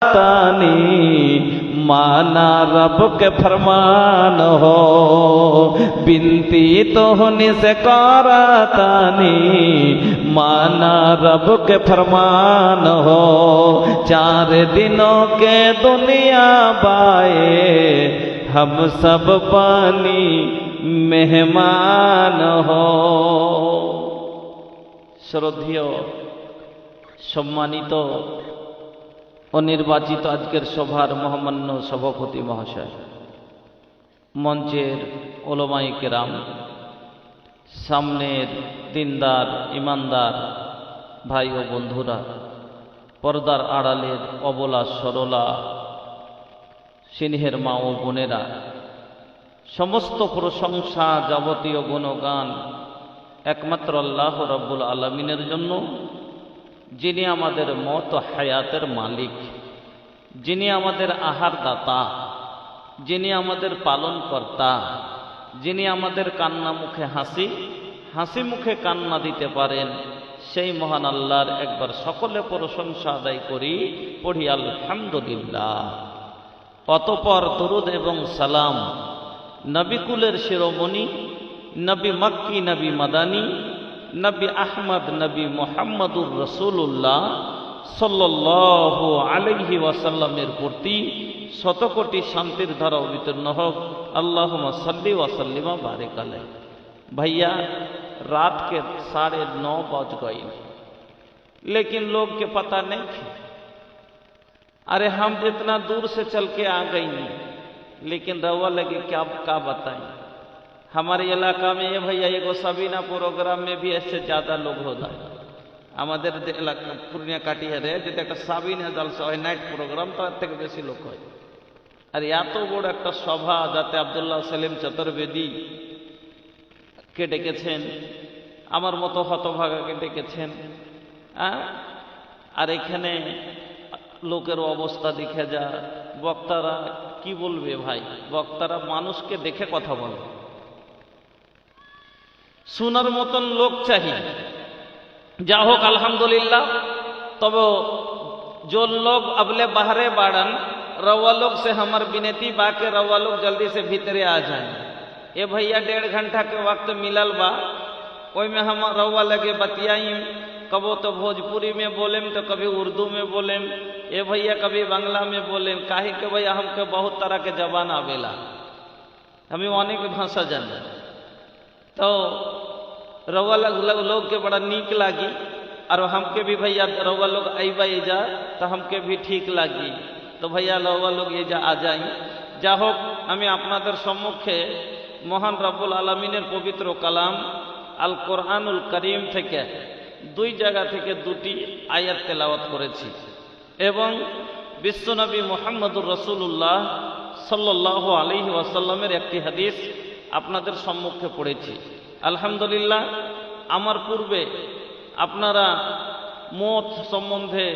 तानी माना रब के फरमान हो, बिनती तो होने से करातानी माना रब के फरमान हो। 4 दिनों के दुनिया बाए हम सब पानी मेहमान हो। শ্রদ্ধেয় সম্মানিত ও নির্বাচিত আজকের সভার মহামান্য সভাপতি মহাশয়, মঞ্চের ওলামায়ে কেরাম, সামনের দিনদার ইমানদার ভাই ও বন্ধুরা, পর্দার আড়ালের অবলা সরলা স্নেহের মা ও বোনেরা, সমস্ত প্রশংসা যাবতীয় গুণগান একমাত্র আল্লাহ রাব্বুল আলামিনের জন্য, যিনি আমাদের মত হায়াতের মালিক, যিনি আমাদের আহার দাতা, যিনি আমাদের পালন কর্তা, যিনি আমাদের কান্না মুখে হাসি, হাসি মুখে কান্না দিতে পারেন, সেই মহান আল্লাহর একবার সকলে প্রশংসা আদায় করি, পড়ি আলহামদুলিল্লাহ। অতঃপর দরুদ এবং সালাম নবিকুলের শিরোমণি, নবী মক্কি, নবী মাদানী, নবী আহমদ, নবী মুহাম্মদুর রাসূলুল্লাহ সাল্লাল্লাহু আলাইহি ওয়াসাল্লামের প্রতি শতকোটি শান্তির ধারা অবতীর্ণ হোক। আল্লাহুম্মা সাল্লি ওয়া সাল্লিম ওয়া বারিক আলাইহি। भैया, रात के 9:30 बज गए, लेकिन लोग के पता नहीं थे। अरे हम इतना दूर से चल के आ गई, लेकिन रवा लगे क्या बताएं। हमारे इलाका में ये भैया एगो सबीना प्रोग्राम में भी ऐसे ज़्यादा लोग हो जाए। আমাদের এলাকা পূর্ণিয়া কাটিহারে যেটা একটা সাবিনা জলসা হয়, নাইট প্রোগ্রাম, তার থেকে বেশি লোক হয়। আর এত বড় একটা সভা, যাতে আব্দুল্লাহ সেলিম চতুর্বেদী কে ডেকেছেন, আমার মতো হতভাগাকে ডেকেছেন, আর এখানে লোকের অবস্থা দেখে যা, বক্তারা কি বলবে ভাই, বক্তারা মানুষকে দেখে কথা বলে, শোনার মতন লোক চাই। যা হোক अल्हम्दुलिल्लाह। तब जो लोग अबले बाहरे बाड़न, रवा लोग से हमार विनती बा के रवा लोग जल्दी से भीतरे आ जाए। ये भैया 1.5 घंटा के वक्त मिलल बा, ओई में हम रवा लगे बतियाई, कबो तो भोजपुरी में बोलेम तो कभी उर्दू में बोलेम, ये भैया कभी बांग्ला में बोलेम। काहे के भैया हमके बहुत तरह के जबान आवेला, हमें अनेक भाषा जाने, तो रवा लोग के बड़ा नीक लागी, और हमके भी भैया रवा लोग अइबा जा तो हमके भी ठीक लागी। तो भैया रवा लोग ये जा आ जाई। जा होक हमें आपनादेर सम्मुखे महान रब्बुल आलमीनेर पवित्र कलाम आल कुरआनुल करीम থেকে 2 জায়গা থেকে 2টি আয়াত তেলাওয়াত করেছি, এবং বিশ্বনবী মুহাম্মদুর রাসূলুল্লাহ সাল্লাল্লাহু আলাইহি ওয়াসাল্লামের একটি হাদিস আপনাদের সম্মুখে পড়েছি। আলহামদুলিল্লাহ। আমার পূর্বে আপনারা মত সম্বন্ধে,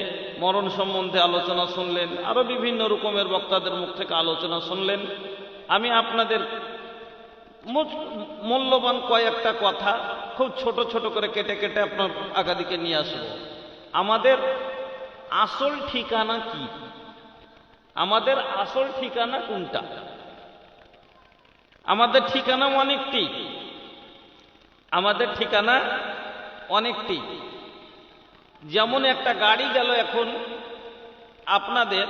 মরণ সম্বন্ধে আলোচনা শুনলেন, আরও বিভিন্ন রকমের বক্তাদের মুখ থেকে আলোচনা শুনলেন। আমি আপনাদের মূল্যবান কয়েকটা কথা খুব ছোট ছোট করে কেটে কেটে আপনার আগাদিকে নিয়ে আসব। আমাদের আসল ঠিকানা কি? আমাদের আসল ঠিকানা কোনটা? আমাদের ঠিকানা অনেকটি, আমাদের ঠিকানা অনেকটি। যেমন একটা গাড়ি গেল, এখন আপনাদের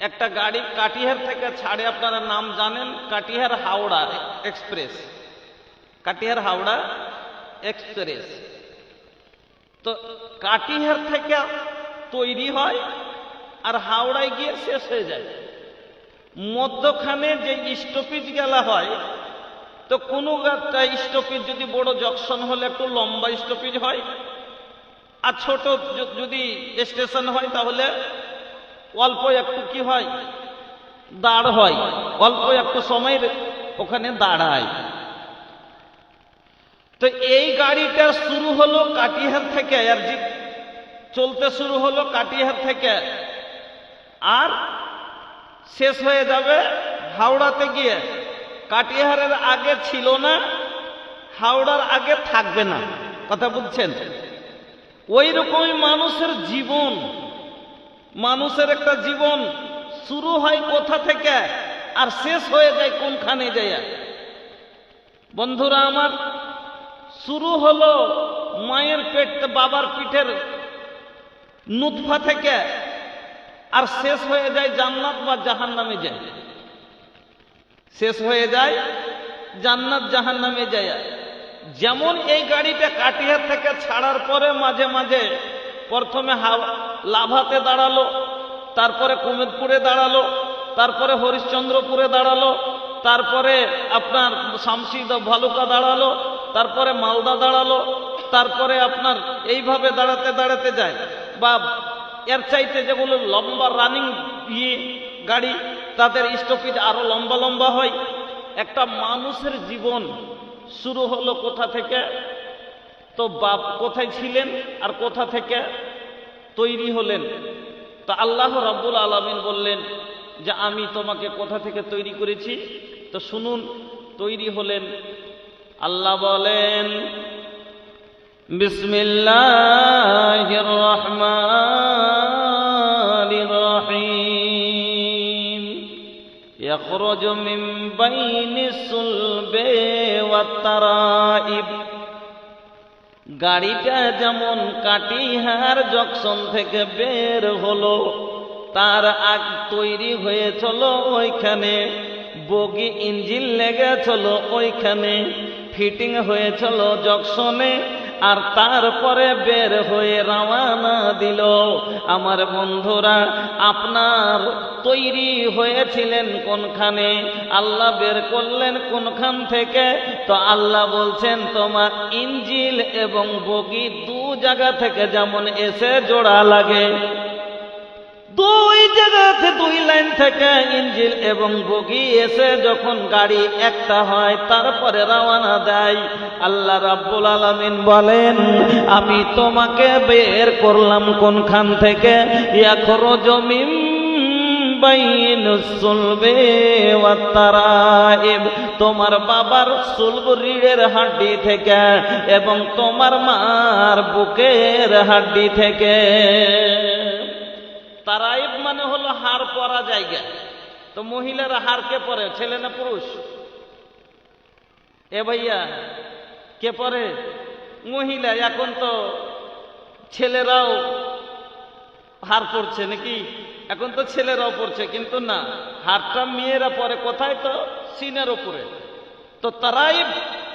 একটা গাড়ি কাটিহার থেকে ছাড়ে, আপনারা নাম জানেন, কাটিহার হাওড়া এক্সপ্রেস, কাটিহার হাওড়া এক্সপ্রেস। তো কাটিহার থেকে তৈরি হয় আর হাওড়ায় গিয়ে শেষ হয়ে যায়। মধ্যখানে যে স্টপেজ গেলা হয়, তো কোনো একটা স্টপেজ যদি বড় জংশন হলে একটু লম্বা স্টপেজ হয়, আর ছোট যদি স্টেশন হয় তাহলে অল্প একটু কি হয়, দাঁড় হয়, অল্প একটু সময় ওখানে দাঁড়ায়। তো এই গাড়িটা শুরু হলো কাটিহার থেকে, আর চলতে শুরু হলো কাটিহার থেকে, আর শেষ হয়ে যাবে হাওড়াতে গিয়ে। কাটিহারের আগে ছিল না, হাওড়ার আগে থাকবে না। কথা বুঝছেন? ওই রকমই মানুষের জীবন। মানুষের একটা জীবন শুরু হয় কোথা থেকে আর শেষ হয়ে যায় কোনখানে যায়? বন্ধুরা আমার, শুরু হলো মায়ের পেট, বাবার পিঠের নুতফা থেকে, আর শেষ হয়ে যায় জান্নাত বা জাহান্নামে যায়। শেষ হয়ে যায় জান্নাত জাহান্নামে যায়। যেমন এই গাড়িটা কাটিহার থেকে ছাড়ার পরে মাঝে মাঝে প্রথমে লাভাতে দাঁড়ালো, তারপরে কুমেদপুরে দাঁড়ালো, তারপরে হরিশ্চন্দ্রপুরে দাঁড়ালো, তারপরে আপনার শামসিদা ভালুকা দাঁড়ালো, তারপরে মালদা দাঁড়ালো, তারপরে আপনার এইভাবে দাঁড়াতে দাঁড়াতে যায়। বা এর চাইতে যেগুলো লম্বা রানিং গাড়ি, তাদের স্টপেজ আরো লম্বা লম্বা হয়। একটা মানুষের জীবন শুরু হলো কোথা থেকে? তো বাপ কোথায় ছিলেন আর কোথা থেকে তৈরি হলেন? তো আল্লাহ রাব্বুল আলামিন বললেন যে আমি তোমাকে কোথা থেকে তৈরি করেছি। তো শুনুন, তৈরি হলেন, আল্লাহ বলেন বিসমিল্লাহির রহমানির রহিম ইয়াখরুজু মিন বাইনিস সুলবি ওয়াত তারাইব। গাড়িটা যেমন কাটিহার জংশন থেকে বের হলো, তার আগ তৈরি হয়েছিল ওইখানে, বগি ইঞ্জিন লেগেছিল ওইখানে, ফিটিং হয়েছিল জংশনে, আর তারপরে বের হয়ে রওনা দিল। আমার বন্ধুরা, আপনার তৈরি হয়েছিলেন কোনখানে? আল্লাহ বের করলেন কোনখান থেকে? তো আল্লাহ বলছেন তোমার ইঞ্জিল এবং বগি দু জায়গা থেকে যেমন এসে জোড়া লাগে, দুই জায়গাতে দুই লাইন থেকে ইঞ্জিল এবং বগি এসে যখন গাড়ি একটা হয়, তারপরে রওনা দেয়। আল্লাহ রাব্বুল আলামিন বলেন আমি তোমাকে বের করলাম কোনখান থেকে? ইয়াখরুজু মিন বাইনিস সুলবি ওয়াত তারাইব, তোমার বাবার সুলব রিড়ের হাড্ডি থেকে এবং তোমার মার বুকের হাড্ডি থেকে। তারাইব মানে হলো হাড় পরা জায়গা। তো মহিলারা হাড় কে পরে, ছেলে না পুরুষ? এ ভাইয়া, কে পরে? মহিলা। এখন তো ছেলেরাও হাড় পরছে নাকি? এখন তো ছেলেরাও পরছে, কিন্তু না, হাড়টা মেয়েরা পরে কোথায়? তো সিনের উপরে। তো তারাইব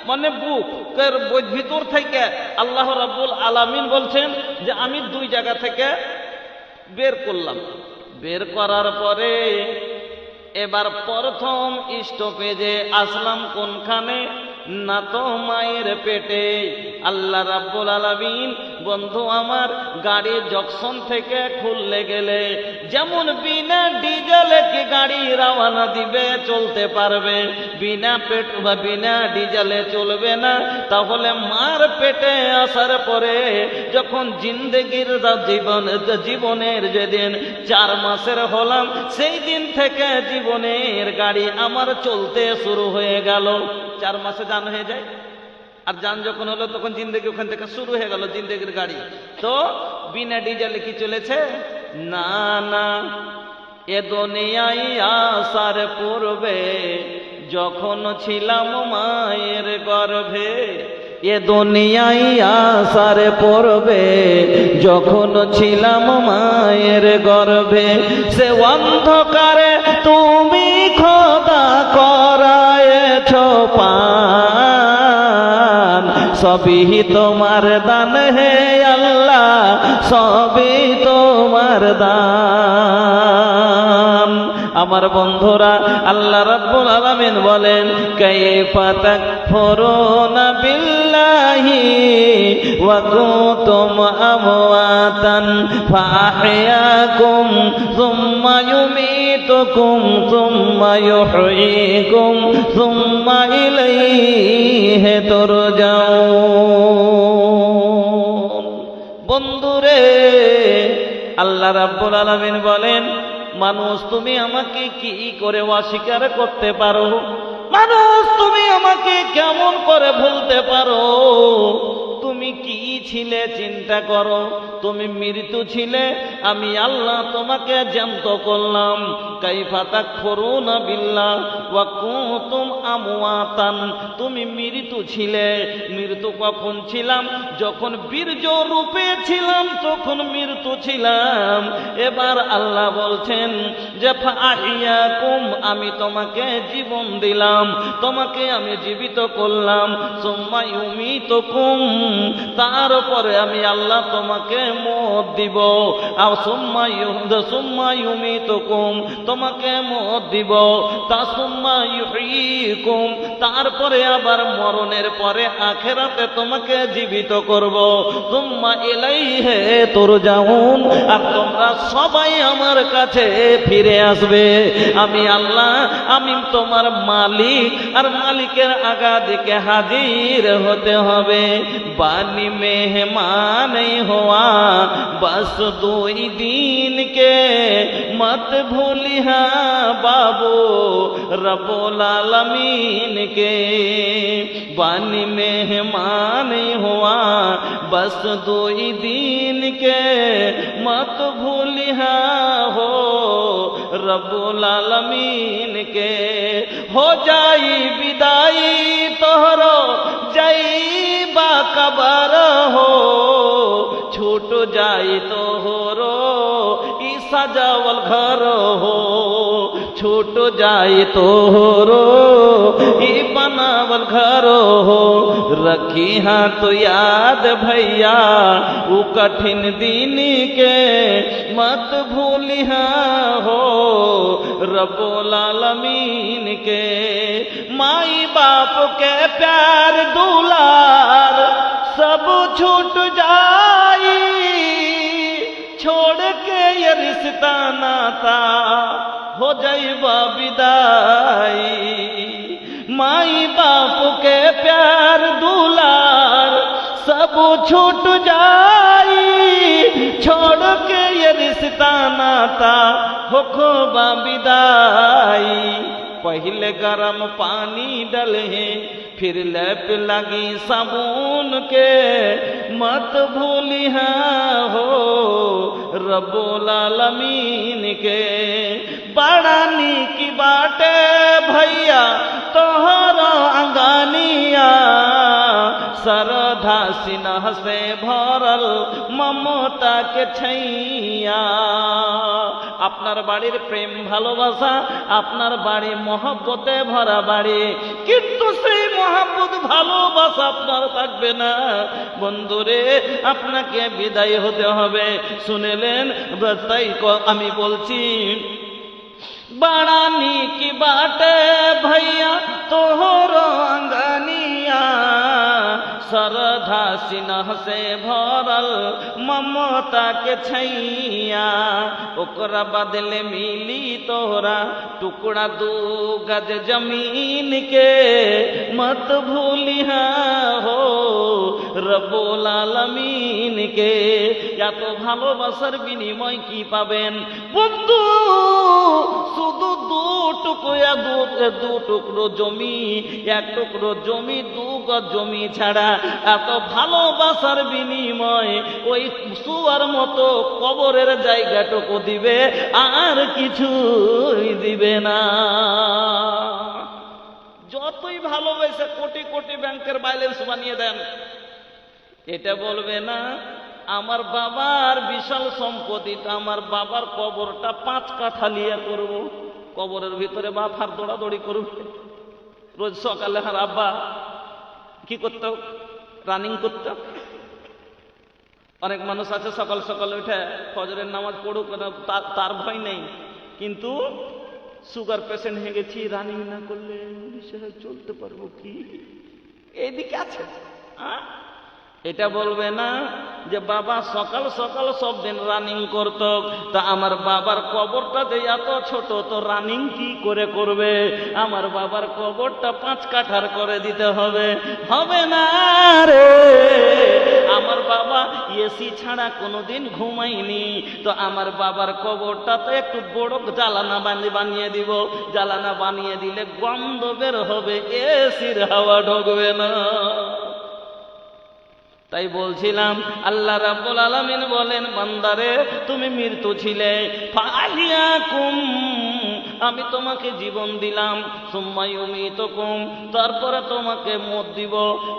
মানে বুকের ভিতর থেকে আল্লাহ রাব্বুল আলামিন বলছেন যে আমি দুই জায়গা থেকে বের করলাম। বের করার পরে এবার প্রথম স্টপেজে আসলাম কোনখানে? না তো মায়ের পেটে। আল্লাহ রাব্বুল আলামিন বন্ধু আমার, গাড়ি জংশন থেকে খুললে গেলে যেমন বিনা ডিজেলে কি গাড়ি রওনা দিবে, চলতে পারবে? বিনা পেট বা বিনা ডিজেলে চলবে না। তাহলে মার পেটে আসার পরে যখন জিন্দেগির জীবনের যেদিন 4 মাসের হলাম, সেই দিন থেকে জীবনের গাড়ি আমার চলতে শুরু হয়ে গেল। 4 মাসে জান হয়ে যায়, আর জান যখন হলো তখন জিন্দেগি ওখান থেকে শুরু হয়ে গেল, জিন্দেগির গাড়ি। তো বিনা ডিজেলে কি চলেছে? না না, এ দুনিয়ায় আসার পূর্বে যখন ছিলাম মায়ের গর্ভে, এ দুনিয়ায় আসার পূর্বে যখন ছিলাম মায়ের গর্ভে, সে অন্ধকারে তুমি খোদা করায়েছ পান, সবই তোমার দান হে আল্লাহ, সবই তোমার দান। আমার বন্ধুরা, আল্লাহ রাব্বুল আলামিন বলেন কাইফা তাকফুরুনা বিল্লাহি ওয়া কুনতুম আমওয়াতান ফাআহইয়াকুম সুম্মা ইউমীতুকুম সুম্মা ইউহয়ীকুম সুম্মা ইলাইহি তুরজাউন। বন্ধুরে, আল্লাহ রাব্বুল আলামিন বলেন মানুষ তুমি আমাকে কি করে অস্বীকার করতে পারো? মানুষ তুমি আমাকে কেমন করে ভুলতে পারো? তুমি তুমি কি ছিলে চিন্তা করো, তুমি মৃত্যু ছিলে, আমি আল্লাহ তোমাকে জ্যান্ত করলাম। কাইফা তাকফুরুনা বিল্লাহ ওয়া কুনতুম আমওয়াতান, তুমি মৃত্যু ছিলে। মৃত্যু কখন ছিলাম? যখন বীর্য রূপে ছিলাম তখন মৃত্যু ছিলাম। এবার আল্লাহ বলছেন যে ফাহিয়াকুম, আমি তোমাকে জীবন দিলাম, তোমাকে আমি জীবিত করলাম। সুম্মা ইউমিতুকুম, তারপরে আমি আল্লাহ তোমাকে মওত দিব। আর সুম্মা ইউমিতুকুম, তোমাকে মওত দিব। সুম্মা ইউহয়িকুম, তারপরে আবার মরণের পরে আখিরাতে তোমাকে জীবিত করব। সুম্মা ইলাইহি তুরজাউন, আর তোমরা সবাই আমার কাছে ফিরে আসবে। আমি আল্লাহ, আমি তোমার মালিক, আর মালিকের আগা দিকে হাজির হতে হবে। বানি মেহমান হওয়া बस 2 दिन के मत भूलिहा बाबू रब्बुल आलमीन के। बानी मेहमान हुआ बस 2 दिन के मत भूलिहा हो रब्बुल आलमीन के। हो जाई विदाई तोहरो जाइबा कबर हो, छूट जाई तोहरो ई सजावल घर हो, छूट जाई तोहरो ई बनावल घर हो। रखी हाँ तो याद भैया वो कठिन दिन के मत भूलिहा हो रब्बुल आलमीन के। माई बाप के प्यार दुलार सब छूट जाई, छोड़ के ये रिश्ता नाता हो जाइबा विदाई। माई बाप के प्यार दुलार सब छूट जाई, छोड़ के ये रिश्ता नाता हो खोबा विदाई। पहले गरम पानी डले फिर लैप लगी साबुन के, मत भूलिहा हो रब्बुल आलमीन के। बड़ा नीकी बाटे भैया तोहरा अंगानिया, श्रद्धा सिन्ह से भरल ममता के छैया। আপনার বাড়ির প্রেম ভালোবাসা, আপনার বাড়ি মহব্বতে ভরা বাড়ি, কিন্তু সেই মহব্বত ভালোবাসা আপনার থাকবে না। বন্ধুরে, আপনাকে বিদায় হতে হবে। শুনেলেন? তাই আমি বলছি, बड़ा नीकी बाटे भैया तोहरो अंगनिया, श्रद्धा सिन्ह से भरल ममता के छैया। ओकरा बदले मिली तोहरा टुकड़ा 2 गज जमीन के, मत भूलिहा हो रब्बुल आलमीन के। या तो ভালোবাসার বিনিময় কি পাবেন বন্ধু? শুধু 2 টুকরো জমি, 1 টুকরো জমি, 2 গজ জমি ছাড়া এত ভালোবাসার বিনিময় ওই সুয়ার মতো কবরের জায়গাটুকু দিবে, আর কিছুই দিবে না। যতই ভালোবেসে কোটি কোটি ব্যাংকের ব্যালেন্স বানিয়ে দেন, এটা বলবে না আমার বাবার বিশাল সম্পত্তিটা, আমার বাবার কবরটা 5 কাঠা লিয়ে করব। কবরের ভিতরে বাপ আর দৌড়াদৌড়ি করবে। রোজ সকালে আর আব্বা কি করত? রানিং করত। অনেক মানুষ আছে সকাল সকাল উঠে ফজরের নামাজ পড়ুক, তার ভয় নেই, কিন্তু সুগার পেশেন্ট হয়ে গেছি, রানিং না করলে চলতে পারবো কি? এইদিকে আছে। এটা বলবে না যে বাবা সকাল সকাল সব দিন রানিং করত, তা আমার বাবার কবরটা যে এত ছোট, তো রানিং কি করে করবে? আমার বাবার কবরটা 5 কাঠার করে দিতে হবে। হবে না রে। আমার বাবা এসি ছাড়া কোনোদিন ঘুমায়নি, তো আমার বাবার কবরটা তো একটু বড় জ্বালানা বানিয়ে দিব। জ্বালানা বানিয়ে দিলে গন্ধ বের হবে, এসির হাওয়া ঢুকবে না। তাই বলছিলাম আল্লাহ রাব্বুল আলামিন বলেন, বান্দারে তুমি মৃত্যু ছিলে, ফাহিয়াকুম আমি তোমাকে জীবন দিলাম, সুম্মা ইউমিতুকুম তারপরে তোমাকে মত দিব।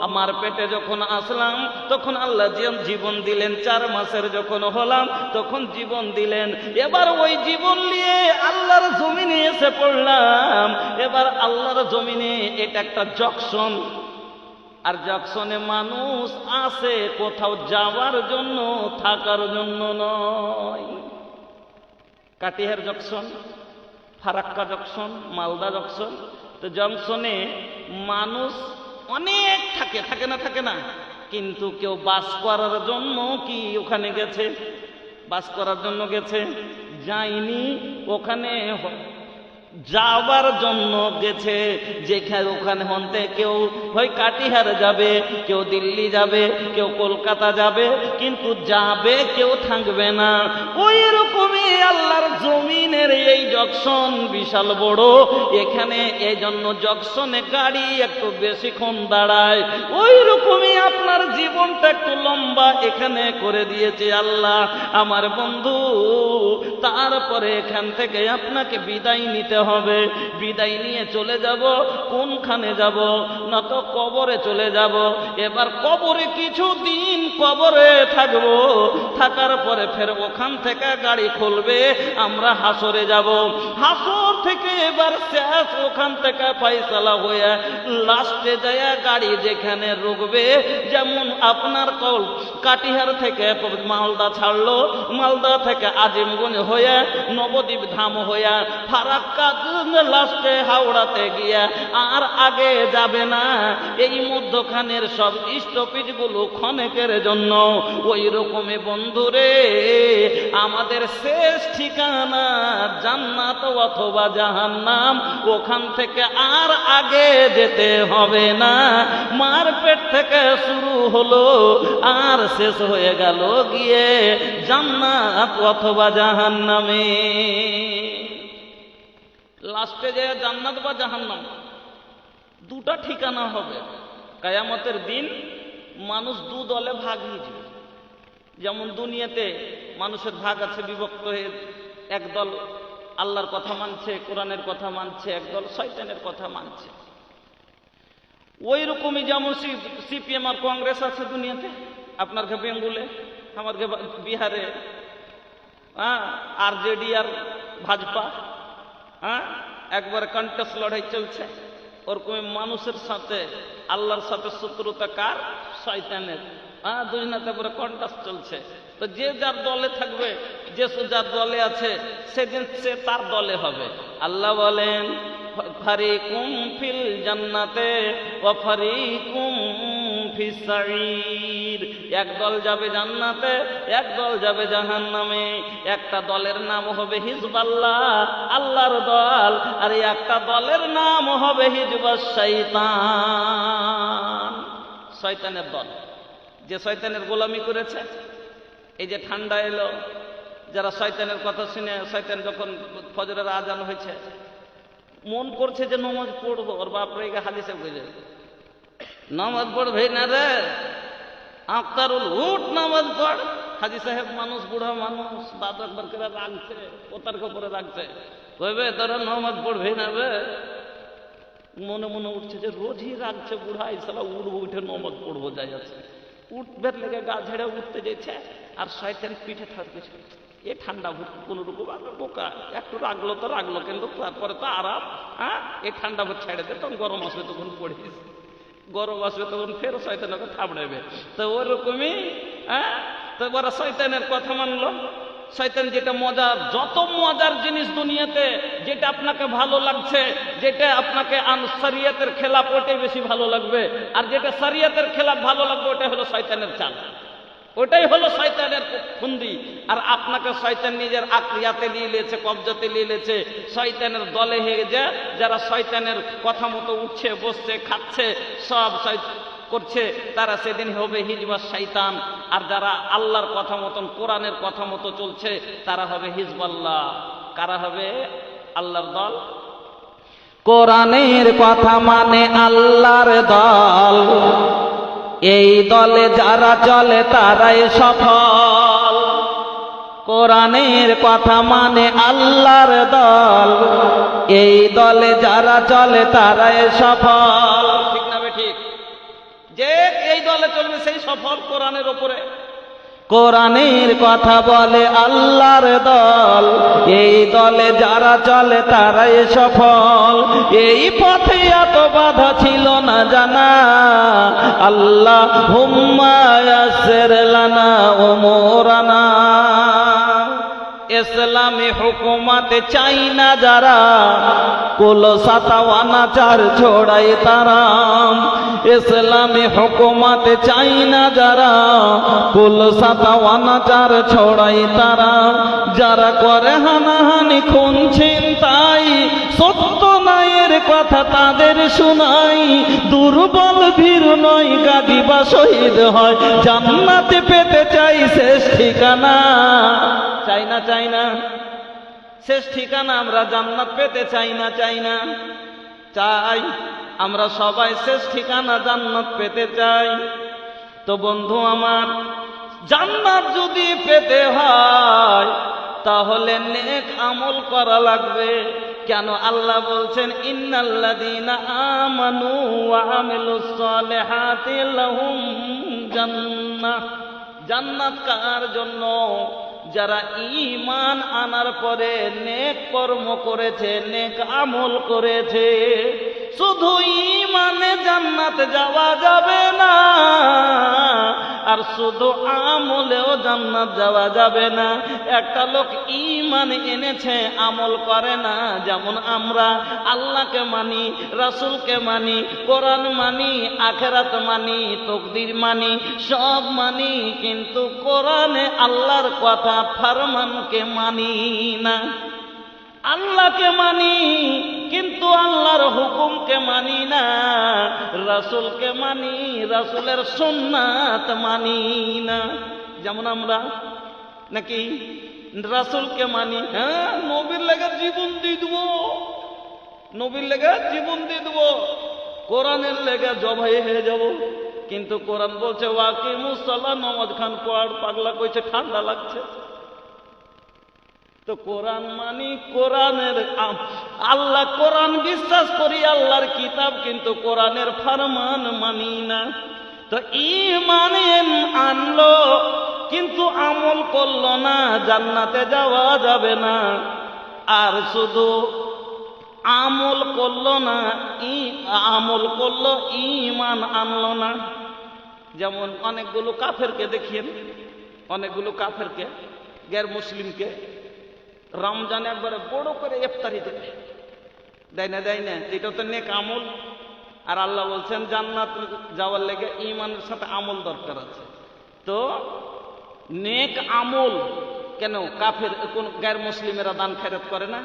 আমার পেটে যখন আসলাম তখন আল্লাহ জীবন দিলেন, 4 মাসের যখন হলাম তখন জীবন দিলেন। এবার ওই জীবন নিয়ে আল্লাহর জমিনে এসে পড়লাম। এবার আল্লাহর জমিনে এটা একটা জংশন, আর জংশনে মানুষ আসে কোথাও যাওয়ার জন্য, থাকার জন্য নয়। Katihar junction, Farakka junction, Malda junction. তো জংশনে মানুষ অনেক থাকে, থাকে না থাকে না, কিন্তু কেউ বাস করার জন্য কি ওখানে গেছে? বাস করার জন্য গেছে? যায়নি, ওখানে যাবার জন্য গেছে। যেখানে ওখানে হন্তে কেউ হয় কাটিহার যাবে, কেউ দিল্লি যাবে, কেউ কলকাতা যাবে, কিন্তু যাবে কেউ থাকবে না। ওই রকমই আল্লাহর জমিনের এই জংশন বিশাল বড়, এখানে এই জন্য জংশনে গাড়ি একটু বেশিক্ষণ দাঁড়ায়। ওই রকমই আপনার জীবনটা একটু লম্বা এখানে করে দিয়েছে আল্লাহ। আমার বন্ধু, তারপরে এখান থেকে আপনাকে বিদায় নিতে হবে। বিদায় নিয়ে চলে যাব কোনখানে যাব? না তো কবরে চলে যাব। এবার কবরে কিছুদিন কবরে থাকবো, থাকার পরে ফের ওখান থেকে গাড়ি খুলবে, আমরা হাসরে যাব। হাসর থেকে এবার শেষ, ওখান থেকে ফয়সালা হয়ে লাস্টে যায় গাড়ি যেখানে রুকবে। যেমন আপনার কাটিহার থেকে মালদা ছাড়লো, মালদা থেকে আজিমগঞ্জ হয়ে নবদ্বীপ ধাম হয়ে ফারাক্কা লাস্টে হাওড়াতে গিয়া আর আগে যাবে না। এই মধ্যখানের সব স্টপেজ গুলো ক্ষণেকের জন্য। ওই রকমই বন্ধুরে আমাদের শেষ ঠিকানা জান্নাত অথবা জাহান্নাম। ওখান থেকে আর আগে যেতে হবে না। মার পেট থেকে শুরু হলো আর শেষ হয়ে গেল গিয়ে জান্নাত অথবা জাহান্নামে। লাস্টে যে জান্নাত বা জাহান্নাম দুটা ঠিকানা হবে। কিয়ামতের দিন মানুষ 2 দলে ভাগ হয়ে যাবে। যেমন দুনিয়াতে মানুষের ভাগ আছে বিভক্ত হয়ে, একদল আল্লাহর কথা মানছে, কোরআনের কথা মানছে, একদল শয়তানের কথা মানছে। ওই রকমই যেমন সিপিএম আর কংগ্রেস আছে দুনিয়াতে, আপনার ঘে বেঙ্গুলে, আমার ঘে বিহারে, আরজেডি আর ভাজপা, একবার কন্টেস্ট লড়াই চলছে। ওরকম মানুষের সাথে আল্লাহর সাথে শত্রুতা কার? শয়তানের। দুজনাতে করে কন্টেস্ট চলছে। তো যে যার দলে থাকবে, যে যার দলে আছে সেদিন সে তার দলে হবে। আল্লাহ বলেন, ফারিকুম ফিল জান্নাতে ওয়া ফারিকুম ফিস সাঈর। একদল যাবে জান্নাতে, একদল যাবে জাহান্নামে। একটা দলের নাম হবে হিজবাল্লাহ, আল্লাহর দল, আর একটা দলের নাম হবে হিজবাস শয়তান, শয়তানের দল। যে শয়তানের গোলামি করেছে। এই যে ঠান্ডা এলো, যারা শয়তানের কথা শুনে, শয়তান যখন ফজরের আজান হয়েছে মন করছে যে নামাজ পড়বো, ওর বাপ রেগে হাদিসে বুঝে নামাজ পড়বে না রে আক্তারুল, উঠ নামাজ পড়। হাজি সাহেব মানুষ, বুড়া মানুষ, দাদু একবার করে রাখছে, ওতার উপরে রাখছে, কইবে তোরা নামাজ পড়বে না বে। মনে মনে উঠছে যে রোজই রাখছে বুড়া, ইসালা উঠবো, উঠে নামাজ পড়বো, যাই আছে উঠবে লেগে গা ঝেড়ে উঠতে যেছে, আর শয়তান পিঠে থাকবে। এ ঠান্ডা কোন রকম বোকা, একটু রাখলো তো রাখলো, কিন্তু তারপরে তো আরাম। এই ঠান্ডা ভোট ছেড়ে দে, তখন গরম আসবে, তখন পড়িস, গরম আসবে তখন ফের শয়তানকে থাবড়াবে। তো ওরকমই তো ওরা শয়তানের কথা মানলো। শয়তান যেটা মজার, যত মজার জিনিস দুনিয়াতে, যেটা আপনাকে ভালো লাগছে, যেটা আপনাকে শরিয়তের খেলাফ, ওটাই বেশি ভালো লাগবে। আর যেটা শরিয়তের খেলাফ ভালো লাগবে, ওটাই হলো শয়তানের চাল, ওটাই হলো শয়তানের ফন্দি। আর আপনাকে শয়তান নিজের আকলিয়াতে নিয়ে নিয়েছে, কবজাতে নিয়ে নিয়েছে। শয়তানের দলে হয়ে যায়, যারা শয়তানের কথা মতো উঠছে, বসছে, খাচ্ছে, সব করছে, তারা সেদিন হবে হিজবাস শয়তান। আর যারা আল্লাহর কথা মতন, কোরআনের কথা মতো চলছে, তারা হবে হিজবাল্লাহ। কারা হবে? আল্লাহর দল, কোরআনের কথা মানে আল্লাহর দল। এই দলে যারা চলে তারাই সফল, কোরআনের কথা মানে আল্লাহর দল, এই দলে যারা চলে তারাই সফল। ঠিক না ঠিক? যে এই দলে চলবে সেই সফল কোরআনের উপরে। কোরআনের কথা বলে আল্লাহর দল, এই দলে যারা চলে তারাই সফল। এই পথে এত বাধা ছিল না জানা, আল্লাহ হুম্মা ইয়াসসির লানা উমুরানা। ইসলামী হুকুমত চাই না যারা, কুল সাতাওয়ানাচার ছোড়াই তারা। ইসলামী হুকুমত চাই না যারা, কুল সাতাওয়ানাচার ছোড়াই তারা। যারা করে হানাহানি খুন ছিনতাই, সত্য নায়ের কথা তাদের শুনাই। দুর্বল ভীর নয়, গাজী বা শহীদ হয়, জান্নাতে পেতে চাই শেষ ঠিকানা। চাই না চাই না শেষ ঠিকানা, আমরা জান্নাত পেতে চাই না চাই না চাই, আমরা সবাই শেষ ঠিকানা জান্নাত পেতে চাই। তো বন্ধু আমার, জান্নাত যদি পেতে হয় তাহলে নেক আমল করা লাগবে। কেন আল্লাহ বলছেন ইন্নাল্লাযীনা আমানু ওয়া আমিলুস সালিহাতি লাহুম জান্নাহ। জান্নাত কার জন্য? যারা ঈমান আনার পরে নেক কর্ম করেছে, নেক আমল করেছে। শুধু ঈমানে জান্নাতে যাওয়া যাবে না, আর শুধু আমলেও জান্নাত যাওয়া যাবে না। একটা লোক ঈমান এনেছে, আমল করে না, যেমন আমরা আল্লাহকে মানি, রাসূলকে মানি, কোরআন মানি, আখিরাত মানি, তাকদীর মানি, সব মানি, কিন্তু কোরআনে আল্লাহর কথা ফরমানকে মানি না। আল্লাহকে মানি কিন্তু আল্লাহর হুকুমকে মানি না, রাসূলকে মানি, রাসূলের সুন্নাত মানি না। যেমন আমরা নাকি রাসূলকে মানি, হ্যাঁ নবীর লেগে জীবন দিয়ে দেবো, নবীর লেগে জীবন দিয়ে দেবো, কোরআনের লেগে জবাই হয়ে যাব। কিন্তু কোরআন বলছে ওয়াকিমুস সালাহ, নামাজ খান পড়, পাগলা কইছে ঠান্ডা লাগছে। তো কোরআন মানি, কোরআনের আল্লাহ কোরআন বিশ্বাস করি, আল্লাহর কিতাব, কিন্তু কোরআনের ফরমান মানি না। তো ঈমান আনলো কিন্তু আমল করলো না, জান্নাতে যাওয়া যাবে না। আর শুধু আমল করলো না, আমল করলো, ঈমান আনলো না। যেমন অনেকগুলো কাফেরকে দেখিয়েন, অনেকগুলো কাফেরকে, গैर মুসলিমকে রমজান একবারে বড় করে ইফতারি দেয়, দেয় না দেয় না? এটা তো নেক আমল। আর আল্লাহ বলছেন জান্নাত যাওয়ার লেগে ঈমানের সাথে আমল দরকার আছে। তো নেক আমল কেন কাফের কোন गैर মুসলিমেরা দান খেরাত করে না?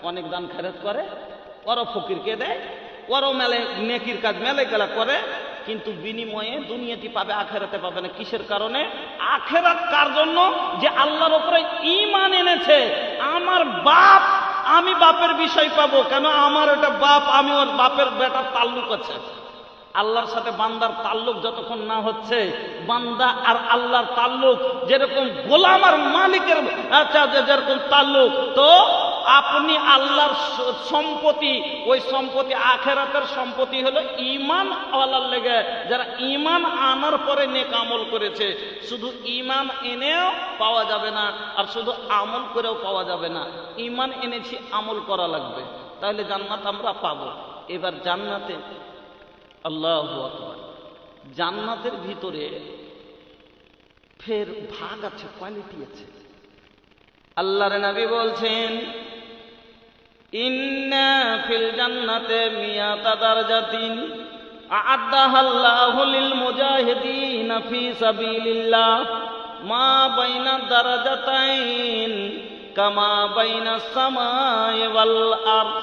অনেক দান খেরাত করে, ওরা ফকিরকে দেয়, ওরাও মেলে নেকির কাজ মেলে গেলা করে, কিন্তু বিনিময়ে দুনিয়াতে পাবে, আখেরাতে পাবে না। কিসের কারণে? আখেরাত কার জন্য? যে আল্লাহর উপরে ঈমান এনেছে। আমার বাপ, আমি বাপের বিষয় পাবো কেন? আমার এটা বাপ, আমি ওর বাপের বেটার তাল্লুক আছে। আল্লাহর সাথে বান্দার তাল্লুক যতক্ষণ না হচ্ছে, বান্দা আর আল্লাহর তাল্লুক যেরকম গোলাম আর মালিকের যেরকম তাল্লুক, তো আপনি আল্লাহর সম্পত্তি, ওই সম্পত্তি আখেরাতের সম্পত্তি হলো ঈমান ওয়ালার লেগে, যারা ঈমান আনার পরে নেক আমল করেছে। শুধু ঈমান এনেও পাওয়া যাবে না, আর শুধু আমল করেও পাওয়া যাবে না। ঈমান এনেছি, আমল করা লাগবে, তাহলে জান্নাত আমরা পাবো। এবার জান্নাতে আল্লাহু আকবার, জান্নাতের ভিতরে ফের ভাগ আছে, কোয়ালিটি আছে। আল্লাহর নবী বলছেন ইন্না ফিল জান্নাতে মিয়াতা দারজাতিন আ'আদ্দাহাল্লাহু লিল মুজাহিদিনা ফি সাবিলিল্লাহ মা বাইনা দারাজাতাইন কামা বাইনাস সামাই ওয়াল আরদ।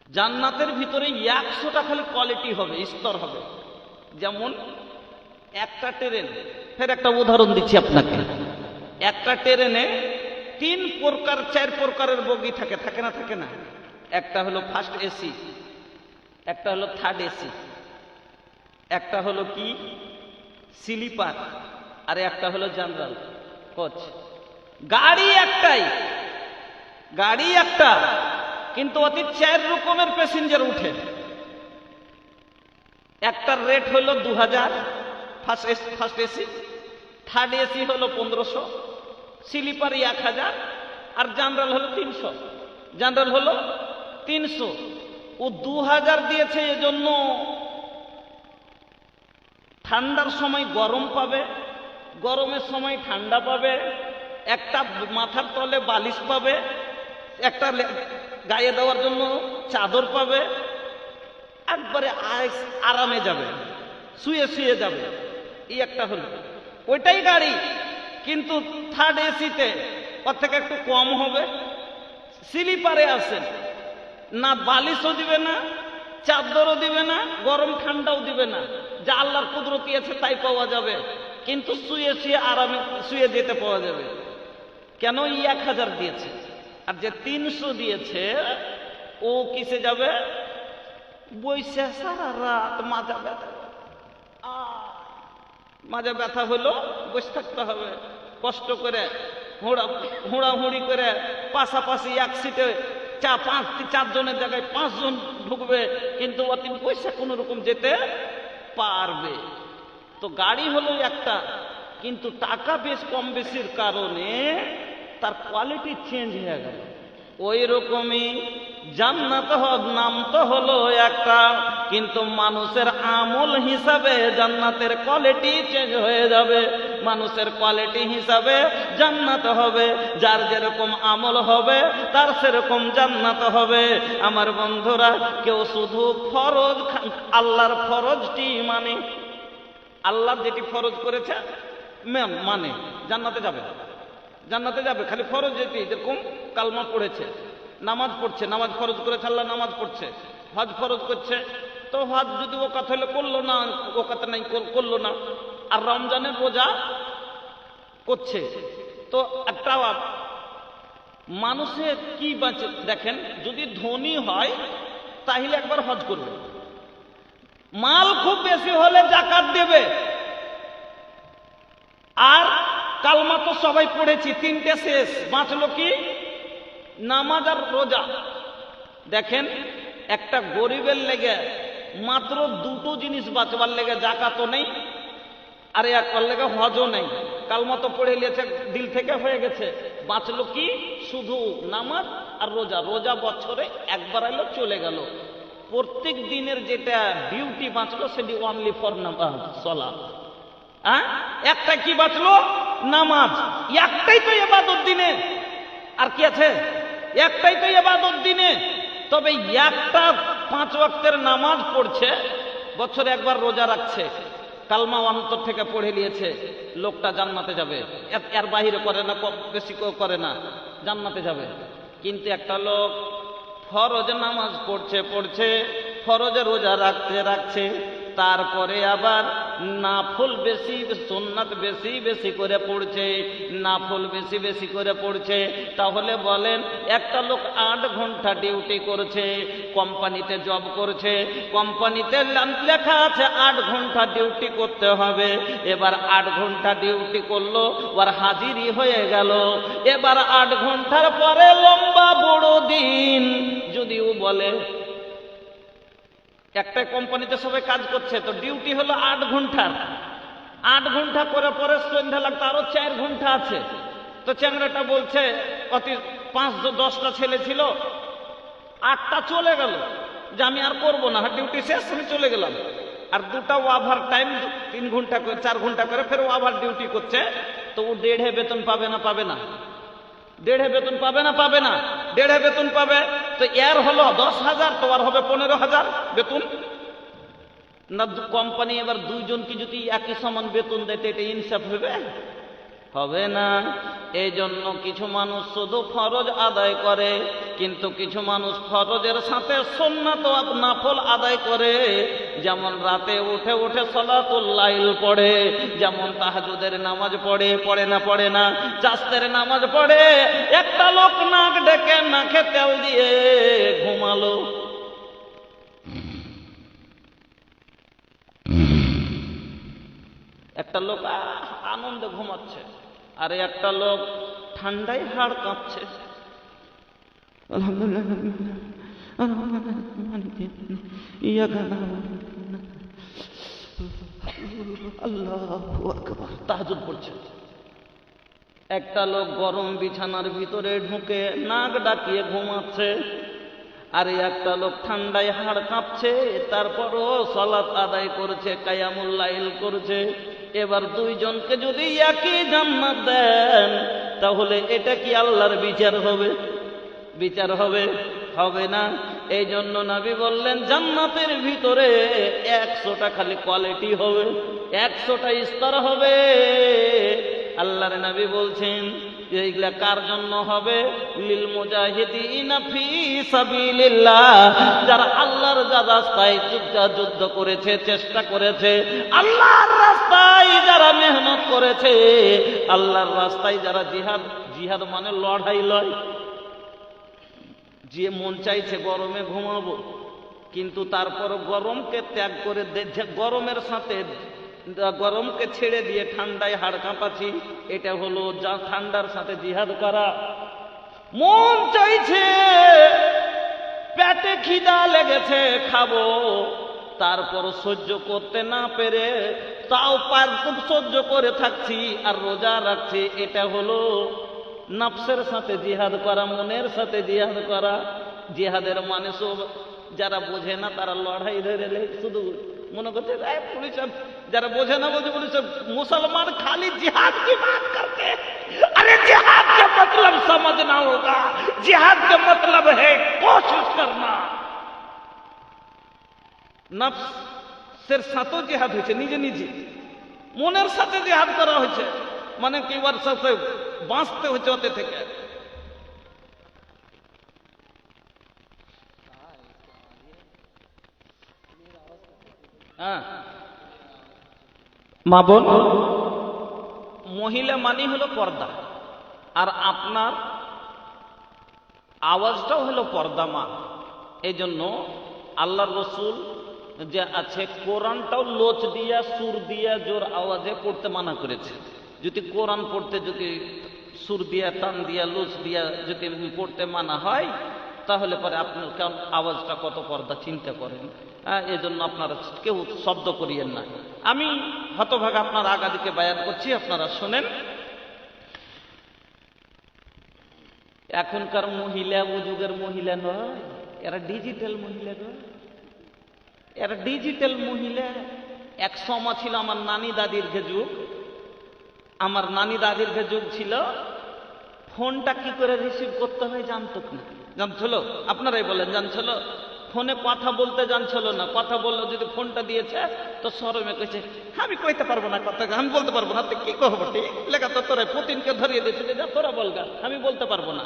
জান্নাতের ভিতরে 100টা খালি কোয়ালিটি হবে, স্তর হবে। যেমন একটা ট্রেন, ফের একটা উদাহরণ দিচ্ছি আপনাকে। একটা ট্রেনে 3 প্রকার 4 প্রকারের বগি থাকে, থাকে না? থাকে না? একটা হলো ফার্স্ট এসি, একটা হলো থার্ড এসি, একটা হলো কি স্লিপার, আর একটা হলো জেনারেল কোচ। গাড়ি একটাই, গাড়ি একটা, কিন্তু অতি 4 রকমের প্যাসেঞ্জার উঠে। একটার রেট হলো 2000 ফার্স্ট এসি, থার্ড এসি হলো 1500, স্লিপার 1000, আর জেনারেল হলো 300। জেনারেল হলো 300। ও 2000 দিয়েছে এজন্য ঠান্ডার সময় গরম পাবে, গরমের সময় ঠান্ডা পাবে, একটা মাথার তলে বালিশ পাবে, একটা গায়ে দেওয়ার জন্য চাদর পাবে, একবারে আরামে যাবে, শুয়ে শুয়ে যাবে। এই একটা হলো, ওইটাই গাড়ি, কিন্তু থার্ড এসিতে ওর থেকে একটু কম হবে। স্লিপারে আসেন না, বালিশও দিবে না, চাদরও দিবে না, গরম ঠান্ডাও দিবে না, যা আল্লাহর কুদরতি আছে তাই পাওয়া যাবে, কিন্তু শুয়ে শুয়ে আরামে শুয়ে যেতে পাওয়া যাবে। কেন? 1000 দিয়েছে। আর যে 300 দিয়েছে ও কিসে যাবে? বইসে সারা রাত মাজা ব্যথা, মাজা ব্যথা হলো বসে থাকতে হবে কষ্ট করে, হুড়াহুড়ি করে, পাশাপাশি এক সিটে 4 জনের জায়গায় 5 জন ঢুকবে, কিন্তু অতি পয়সা কোন রকম যেতে পারবে। তো গাড়ি হলো একটা, কিন্তু টাকা বেশ কম বেশির কারণে তার কোয়ালিটি চেঞ্জ হয়ে গেল। ওই রকমই জান্নাত নাম তো হলো একটা, কিন্তু মানুষের আমল হিসাবে জান্নাতের কোয়ালিটি চেঞ্জ হয়ে যাবে। মানুষের কোয়ালিটি হিসাবে জান্নাত হবে, যার যেরকম আমল হবে তার সেরকম জান্নাত হবে। আমার বন্ধুরা, কেউ শুধু ফরজ, আল্লাহর ফরজটি মানে, আল্লাহ যেটি ফরজ করেছে মানে জান্নাতে যাবে, জান্নাতে যাবে। খালি ফরজ যেটি, যেরকম কালমা পড়েছে, নামাজ পড়ছে, নামাজ ফরজ করেছে আল্লাহ, নামাজ পড়ছে, হজ ফরজ করছে, তো হজ যদি ওকাত হলে করলো না, ওকাতে নাই করলো না। আর রমজানের রোজা করছে, তো একটা মানুষের কি বাঁচে দেখেন, যদি ধনী হয় তাহলে একবার হজ করবে, মাল খুব বেশি হলে যাকাত দেবে। আর কালমা তো সবাই পড়েছি, 3টে শেষ, বাঁচলো কি? নামাজ আর রোজা। দেখেন, একটা গরিবের লেগে মাত্র 2টো জিনিস বাঁচবার লেগে, যাকাতও নেই আর একবার লেগে হজও নেই, কালমা তো পড়ে নিয়েছে, দিল থেকে হয়ে গেছে, বাঁচলো কি? শুধু নামাজ আর রোজা। রোজা বছরে একবার এলো, চলে গেল। প্রত্যেক দিনের যেটা ডিউটি বাঁচলো সেটি অনলি ফর নামাজ, সালাত। একটা কি বাঁচলো? নামাজ। একটাই তো ইবাদত দিনে, আর কি আছে? একটাই তো ইবাদত দিনে। তবে একটা 5 ওয়াক্তের নামাজ পড়ছে, বছরে একবার রোজা রাখছে, কালমা অন্তর থেকে পড়ে নিয়েছে, লোকটা জান্নাতে যাবে। এর বাহিরে করে না, বেশি করে না, জান্নাতে যাবে। কিন্তু একটা লোক ফরজ নামাজ পড়ছে, ফরজে রোজা রাখছে, তারপরে আবার নাফল বেশি, সুন্নাত বেশি করে পড়ছে, নাফল বেশি করে পড়ছে। তাহলে বলেন, একটা লোক 8 ঘন্টা ডিউটি করছে, কোম্পানিতে জব করছে, কোম্পানিতে লেখা আছে 8 ঘন্টা ডিউটি করতে হবে। এবার 8 ঘন্টা ডিউটি করলো, ওর হাজিরি হয়ে গেল। এবার 8 ঘন্টার পরে লম্বা বড় দিন যদি ও বলে, একটা কোম্পানিতে সবাই কাজ করছে, তো ডিউটি হলো 8 ঘন্টার, 8 ঘন্টা করে পরে সন্ধ্যা লাগতো আরো 4 ঘন্টা আছে। তো চ্যাংড়াটা বলছে, অতি 5-10টা ছেলে ছিল, 8টা চলে গেল, যে আমি আর করবো না, ডিউটি শেষ, আমি চলে গেলাম। আর 2টা ওভার টাইম, 3 ঘন্টা করে 4 ঘন্টা করে ফের ওভার ডিউটি করছে, তো ও 1.5 বেতন পাবে না? পাবে না? 1.5 বেতন পাবে না? পাবে না? 1.5 বেতন পাবে। তো এর হলো 10,000, তো আর হবে 15,000 বেতন না। কোম্পানি এবার 2 জনকে যদি একই সমান বেতন দেয়, এটা ইনসাফ হবে? হবে না। এই জন্য কিছু মানুষ শুধু ফরজ আদায় করে, কিন্তু কিছু মানুষ ফরজের সাথে সুন্নাত ও নাফল আদায় করে। যেমন রাতে উঠে সালাতুল লাইল পড়ে, যেমন তাহাজ্জুদের নামাজ পড়ে না, চাষতের নামাজ পড়ে। একটা লোক নাক ডেকে নাকে তেল দিয়ে ঘুমালো, একটা লোক আনন্দে ঘুমাচ্ছে, আর একটা লোক ঠান্ডায় হাড় কাঁপছে। আলহামদুলিল্লাহ আল্লাহু আকবার তাহাজ্জুদ পড়ছে। একটা লোক গরম বিছানার ভিতরে ঢুকে নাক ডাকিয়ে ঘুমাচ্ছে, আর একটা লোক ঠান্ডায় হাড় কাঁপছে, তারপরও সালাত আদায় করেছে, কায়ামুল লাইল করেছে। এবার দুইজনকে যদি একই জান্নাত দেন, তাহলে এটা কি আল্লাহর বিচার হবে? বিচার হবে? হবে না। এই জন্য নবী বললেন জান্নাতের ভিতরে 100টা খালি কোয়ালিটি হবে, 100টা স্তর হবে। আল্লাহর নবী বলছেন যে এইগুলা কার জন্য হবে? লিল মুজাহিদিনা ফি সাবিলিল্লাহ, যারা আল্লাহর রাস্তায় যুদ্ধ করেছে, চেষ্টা করেছে, আল্লাহর রাস্তায় যারা মেহনত করেছে, আল্লাহর রাস্তায় যারা জিহাদ, জিহাদ মানে লড়াই লয়। যে মন চাইছে গরমে ঘুমাবো, কিন্তু তারপর গরমকে ত্যাগ করে গরমের সাথে গরমকে ছেড়ে দিয়ে ঠান্ডায় হাড় কাঁপাচ্ছি, এটা হলো যা ঠান্ডার সাথে জিহাদ করা। মন চাইছে, পেটে খিদা লেগেছে, খাবো, তারপর সহ্য করতে না পেরে তাও সহ্য করে থাকছি আর রোজা রাখছি, এটা হলো নফসের সাথে জিহাদ করা, মনের সাথে জিহাদ করা। জিহাদের মানে সব যারা বোঝে না তারা লড়াই ধরে শুধু মনে করছে পুলিশ, যারা বোঝে না বলছে পুলিশ মুসলমান খালি जिहाद की बात करते हैं। अरे जिहाद का मतलब समझना होगा, जिहाद का मतलब है कोशिश करना। নফসের সাথে জিহাদ হয়েছে, নিজে নিজে মনের সাথে জিহাদ করা হয়েছে, মানে কি ওর সাথে বাঁচতে হচ্ছে ওতে থেকে। মা বোন, মহিলা মানি হলো পর্দা, আর আপনার আওয়াজটাও হলো পর্দা মা। এই জন্য আল্লাহর রসুল যে আছে কোরআনটাও লোচ দিয়া সুর দিয়া জোর আওয়াজে পড়তে মানা করেছে। যদি কোরআন পড়তে যদি সুর দিয়া টান দিয়া লোচ দিয়া যদি পড়তে মানা হয়, তাহলে পরে আপনার আওয়াজটা কত পর্দা চিন্তা করেন। এই জন্য আপনারা কেউ শব্দ করিয়েন না। আমি হতভাগ আপনার আগাদিকে বায়ান করছি, আপনারা শোনেন। এখনকার মহিলা ও যুগের মহিলা নয়, এরা ডিজিটাল মহিলা নয়, এরা ডিজিটাল মহিলা। এক সময় ছিল আমার নানি দাদির যে যুগ, আমার নানি দাদির যে যুগ ছিল, ফোনটা কি করে রিসিভ করতে হয় জানতো না, জানছিল? আপনারাই বলেন জানছিল? ফোনে কথা বলতে জানছিল না। কথা বললো যদি ফোনটা দিয়েছে তো শরমে কইছে আমি কইতে পারবো না, কথা আমি বলতে পারবো না। কি করবো? ঠিক লেখা তো তোরা পুতিনকে ধরিয়ে দিয়েছে, যা তোরা বলগা, আমি বলতে পারবো না।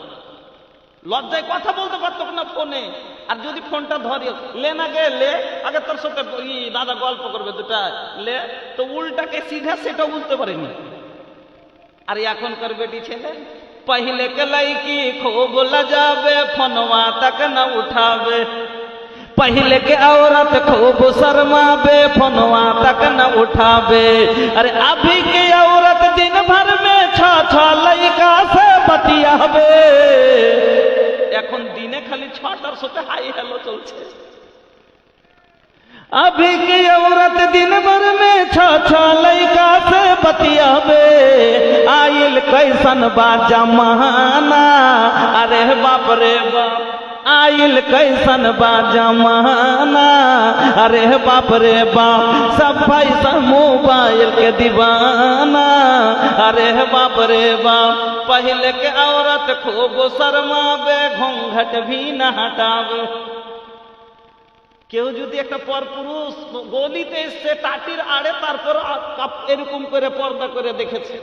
লজ্জায় কথা বলতে পারতো না ফোনে। আর যদি ফোনটা ধরিয়ে লে না গে লে, আগে তোর সাথে দাদা গল্প করবে দুটা লে, তো উল্টাকে সিধা সেটা বুঝতে পারেনি। আর এখনকার বেটি ছেলে पहले के लड़की खूब लजावे, फोनवा तक न उठावे। पहले के औरत खूब शर्मावे, फोनवा तक न उठावे। अरे अभी के औरत दिन भर में छ लड़का से बतियावे। এখন দিনে খালি 6টার সাথে হাই হ্যালো চলছে। अभी की औरत दिन भर में छ लड़का से बतियावे। आइल कैसन बा जमाना, अरे बाप रे बाप, आइल कैसन बा जमाना, अरे बाप रे बाप, सब पैसा मोबाइल के दीवाना, अरे बाप रे बाप। पहले के औरत खूब शर्मावे, घूंघट भी न हटावे। কেউ যদি একটা পরপুরুষ গলিতে এসে টাটির আড়ে তারপর এরকম করে পর্দা করে দেখেছে,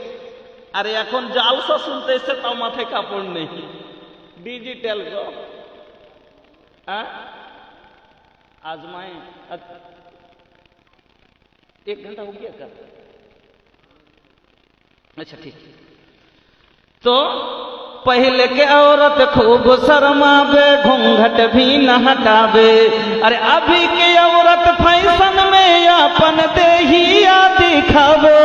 আর এখন জালসা শুনতে এসে তাও মাথায় কাপড় নেই। ডিজিটাল গো। आजमाएं। 1 घंटा हो गया क्या? अच्छा ठीक। तो पहले के औरत खूब शर्मावे, घूंघट भी न हटावे। अरे अभी के औरत फैशन में अपन देहिया दिखावे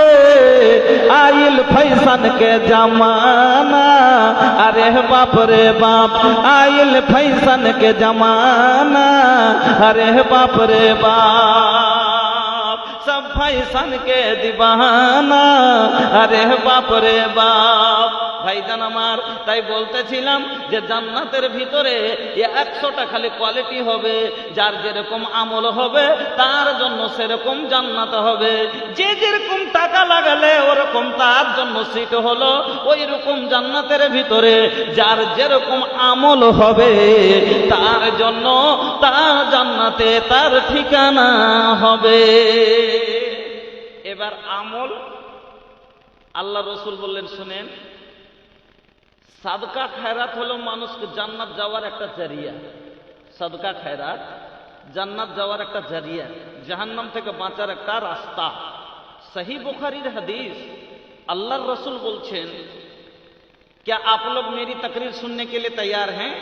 आइल फैशन के जमाना। अरे बाप रे बाप आइल फैशन के जमाना। अरे बाप रे बाप सब फैशन के दीवाना। अरे बाप रे बाप ভাইজান আমার, তাই বলতেছিলাম যে জান্নাতের ভিতরে 100টা খালি কোয়ালিটি হবে, যার যেরকম আমল হবে তার জন্য সেরকম জান্নাত হবে। যে যেরকম টাকা লাগালে ওরকম তার জন্য সিট হলো, ওই রকম জান্নাতের ভিতরে যার যেরকম আমল হবে তার জন্য তার জান্নাতে তার ঠিকানা হবে। এবার আমল আল্লাহ রসুল বললেন, শুনেন, সাদকা খায়রাত হলো মানুষকে জান্নাত যাওয়ার একটা জারিয়া। সাদকা খায়রাত জান্নাত যাওয়ার একটা জারিয়া, জাহান্নাম থেকে বাঁচার একটা রাস্তা। সহি বুখারীর হাদিস, अल्लाह रसूल बोलছেন, क्या आप लोग मेरी तकरीर सुनने के लिए तैयार हैं?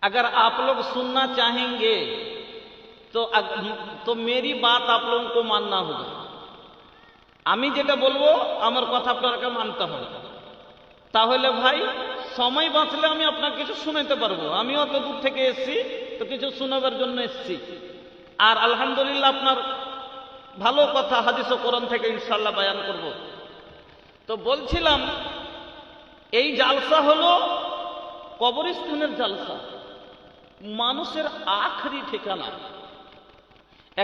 अगर आप लोग सुनना चाहेंगे तो मेरी बात आप लोगों को मानना होगा। আমি যেটা বলবো আমার কথা আপনাকে মানতে হবে। তাহলে ভাই সময় বাঁচলে আমি আপনাকে কিছু শোনাতে পারবো। আমিও তো দূর থেকে এসেছি, তো কিছু শোনাবার জন্য এসেছি। আর আলহামদুলিল্লাহ আপনার ভালো কথা হাদিস ও কোরআন থেকে ইনশাআল্লাহ বয়ান করব। তো বলছিলাম এই জালসা হলো কবরস্থানের জালসা, মানুষের আখরি ঠিকানা।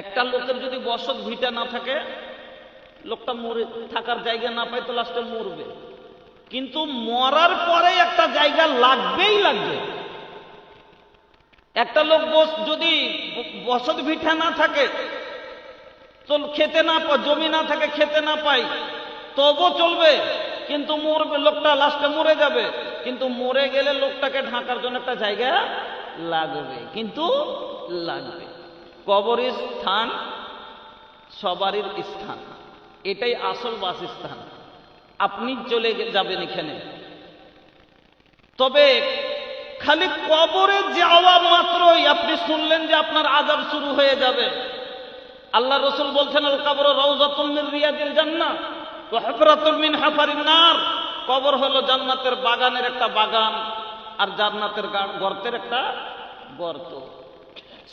একটা লোকের যদি বসত ভিটা না থাকে, লোকটা মরে থাকার জায়গা না পায় তো লাস্টে মরবে, কিন্তু মরার পরে একটা জায়গা লাগবেই লাগবে। একটা লোক যদি বসত ভিটা না থাকে তো খেতে না পায়, জমি না থাকে খেতে না পায় তবু চলবে, কিন্তু মরবে, লোকটা লাস্টে মরে যাবে। কিন্তু মরে গেলে লোকটাকে ঢাকার জন্য একটা জায়গা লাগবে, কিন্তু লাগবে। কবরস্থান সবারই স্থান, এটাই আসল বাসস্থান। আপনি চলে যাবেন এখানে, তবে খালি কবরে যাওয়া মাত্রই আপনি শুনলেন যে আপনার আযাব শুরু হয়ে যাবে। আল্লাহ রাসূল বলছেন, আল কবর রাউযাতুম মিন রিয়াদিল জান্নাহ ওয়া হুফরাতুম মিন হুফারিন নার। কবর হলো জান্নাতের বাগানের একটা বাগান আর জান্নাতের গর্তের একটা গর্ত।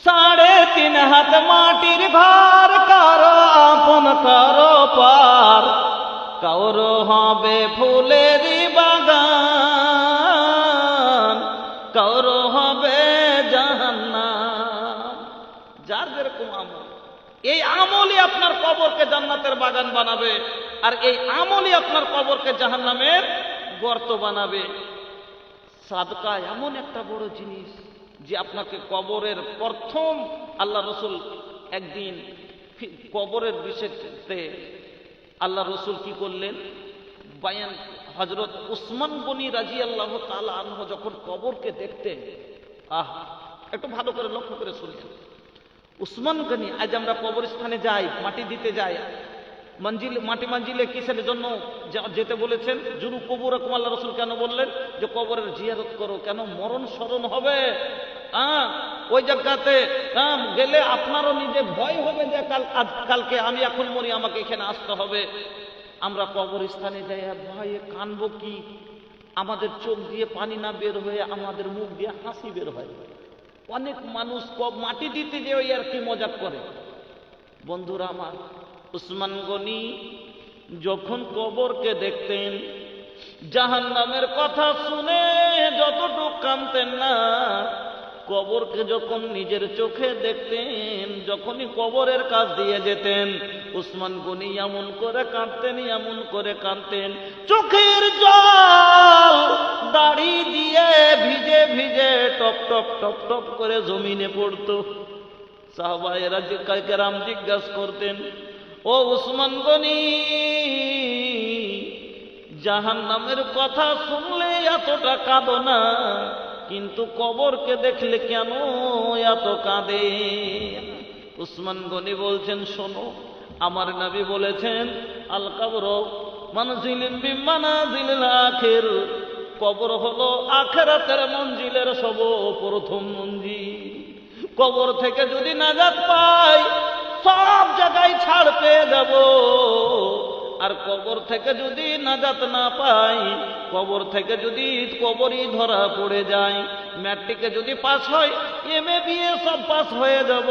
3.5 হাত মাটির ভার কারো আপন কারো পার, কারো হবে ফুলেরই বাগান, কারো হবে জাহান্নাম। যার যেরকম আমল, এই আমলই আপনার কবরকে জান্নাতের বাগান বানাবে, আর এই আমলই আপনার কবরকে জাহান্নামের গর্ত বানাবে। সাদকা এমন একটা বড় জিনিস যে আপনাকে কবরের প্রথম, আল্লাহ রসুল একদিন কবরের বিষয়তে আল্লাহ রসুল কি করলেন বায়ান, হযরত উসমান গনি রাদিয়াল্লাহু তাআলা আনহু যখন কবরকে দেখতেন, একটু ভালো করে লক্ষ্য করে শুনলেন। উসমান গনি, আজ আমরা কবরস্থানে যাই, মাটি দিতে যাই, মাটি মঞ্জিলে কিসের জন্য যেতে বলেছেন? জুরু কবুরকুম, আল্লাহ রাসূল কেন বললেন যে কবরের জিয়ারত করো? কেন? মরণ স্মরণ হবে। ওই জায়গাতে গেলে আপনারও নিজে ভয় হবে যে কালকে আমি এখন মরি, আমাকে এখানে আসতে হবে। আমরা কবরস্থানে যাই আর ভয়ে কানবো কি, আমাদের চোখ দিয়ে পানি না বের হয়ে আমাদের মুখ দিয়ে হাসি বের হয়। অনেক মানুষ মাটি দিতে যে ওই আর কি মজাক করে। বন্ধুরা আমার, উসমান গনি যখন কবরকে দেখতেন, জাহান্নামের কথা শুনে যতটুকু কাঁদতেন না, কবরকে যখন নিজের চোখে দেখতেন, যখনই কবরের কাছ দিয়ে যেতেন, উসমান গনি এমন করে কাঁদতেন, এমন করে কাঁদতেন, চোখের জল দাড়ি দিয়ে ভিজে ভিজে টপ টপ টপ টপ করে জমিনে পড়তো। সাহাবায়েরা কেরাম জিজ্ঞাসা করতেন, ও উসমান গনি, জাহান্নামের কথা শুনলে এতটা কাঁদো না, কিন্তু কবরকে দেখলে কেন এত কাঁদে? উসমান গনি বলছেন, শোনো, আমার নবী বলেছেন, আল কবর মানজিলুম মিন মানাজিলিল আখির, কবর হলো আখিরাতের মঞ্জিলের সর্বপ্রথম মঞ্জিল। কবর থেকে যদি নাজাত পাই সব জায়গায় ছাড় পেয়ে যাব। আর কবর থেকে যদি নাজাত না পাই, কবর থেকে যদি কবরই ধরা পড়ে যায়, ম্যাট্রিকে যদি পাস হয়, এমএ বিএ সব পাস হয়ে যাব,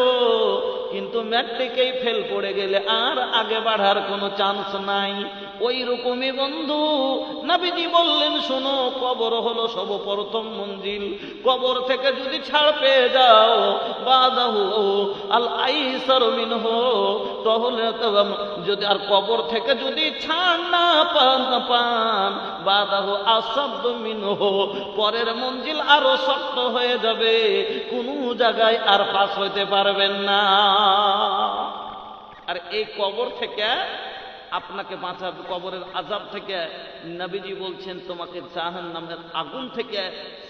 কিন্তু ম্যাট্রিকেই ফেল পড়ে গেলে আর আগে বাড়ার কোনো চান্স নাই। ওই রকমই বন্ধু নবীজি বললেন, শোনো, কবর হলো সর্বপ্রথম মঞ্জিল। কবর থেকে যদি ছাড় পেয়ে যাও, বাদাহু আল আইসার মিনহু, তাহলে যদি আর কবর থেকে যদি ছাড় না পান বাদাহু আসাদ মিনহু, পরের মঞ্জিল আরো শক্ত হয়ে যাবে, কোনো জায়গায় আর পাস হইতে পারবেন না। আর এই কবর থেকে আপনাকে বাঁচাবে, কবরের আযাব থেকে নবীজি বলছেন তোমাকে জাহান্নামের আগুন থেকে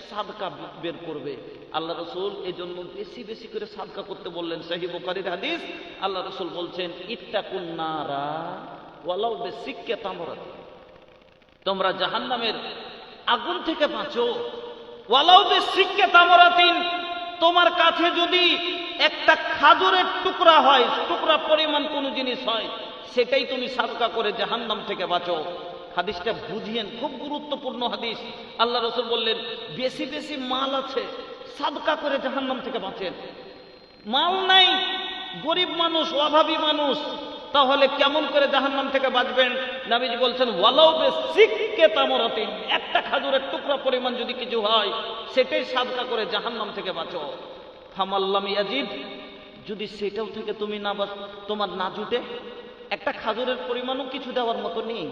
সাদকা বের করবে। আল্লাহ রাসূল এই জন্য বেশি বেশি করে সাদকা করতে বললেন। সহিহ বুখারীর হাদিস, আল্লাহ রাসূল বলছেন, ইত্তাকুন নারা ওয়ালাউ বিসিক্কি তামরাত, তোমরা জাহান্নামের আগুন থেকে বাঁচো, ওয়ালাউ বিসিক্কি তামরাতিন, তোমার কাছে যদি একটা খাজুরের টুকরা হয়, টুকরা পরিমাণ কোনো জিনিস হয়, সেটাই তুমি সাদকা করে জাহান্নাম থেকে বাঁচো। হাদিসটা বুঝিয়েন, খুব গুরুত্বপূর্ণ হাদিস। আল্লাহ রাসূল বললেন, বেশি বেশি মাল আছে, সাদকা করে জাহান্নাম থেকে বাঁচেন। মাল নাই, গরিব মানুষ, অভাবী মানুষ, তাহলে কেমন করে জাহান্নাম থেকে বাঁচবেন? নবীজি বলছেন, ওয়ালাউ বিসিক্কি তামরাতিন, একটা খাজুরের টুকরা পরিমাণ যদি কিছু হয়, সেটাই সাদকা করে জাহান্নাম থেকে বাঁচো। ফামাল্লাম ইয়াজিদ, যদি সেটাও থেকে তুমি না তোমার না জুটে, একটা খাজুরের পরিমাণও কিছু দেওয়ার মতো নেই,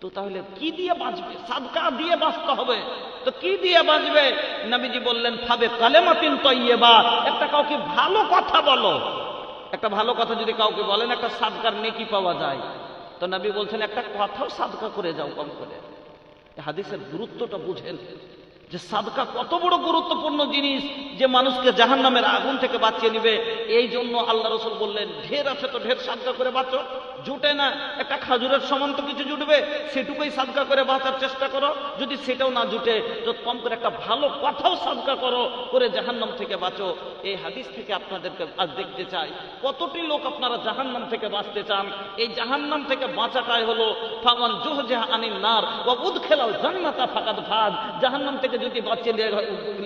তো তাহলে কি দিয়ে বাঁচবে? সাদকা দিয়ে বাঁচতে হবে, তো কি দিয়ে বাঁচবে? নবীজি বললেন, ফাবে কালেমাতিন তাইয়্যিবা, একটা কাউকে ভালো কথা বলো। একটা ভালো কথা যদি কাউকে বলেন, একটা সাদকার নেকি পাওয়া যায়। তো নবী বলছেন, একটা কথাও সাদকা করে যাও কম করে। হাদিসের গুরুত্বটা বুঝেন যে সাদকা কত বড় গুরুত্বপূর্ণ জিনিস, যে মানুষকে জাহান্নামের আগুন থেকে বাঁচিয়ে নিবে। এই জন্য আল্লাহ রাসূল বললেন, ঢের আছে তো ঢের সাদকা করে বাঁচো, জুটে না একটা খাজুরের সমান তো কিছু জুটবে, সেটুকুই সাদকা করে বাঁচার চেষ্টা করো। যদি সেটাও না জুটে, তো কম করে একটা ভালো কথাও সাদকা করো, করে জাহান্নাম থেকে বাঁচো। এই হাদিস থেকে আপনাদেরকে আজ দেখতে চাই, কতটি লোক আপনারা জাহান্নাম থেকে বাঁচতে চান। এই জাহান্নাম থেকে বাঁচাটাই হলো ফামান জুহজিহা আনিন নার ওয়া উদখিলাল জান্নাতা ফাকাদ ফাজ। জাহান্নাম থেকে যদি বাঁচিয়ে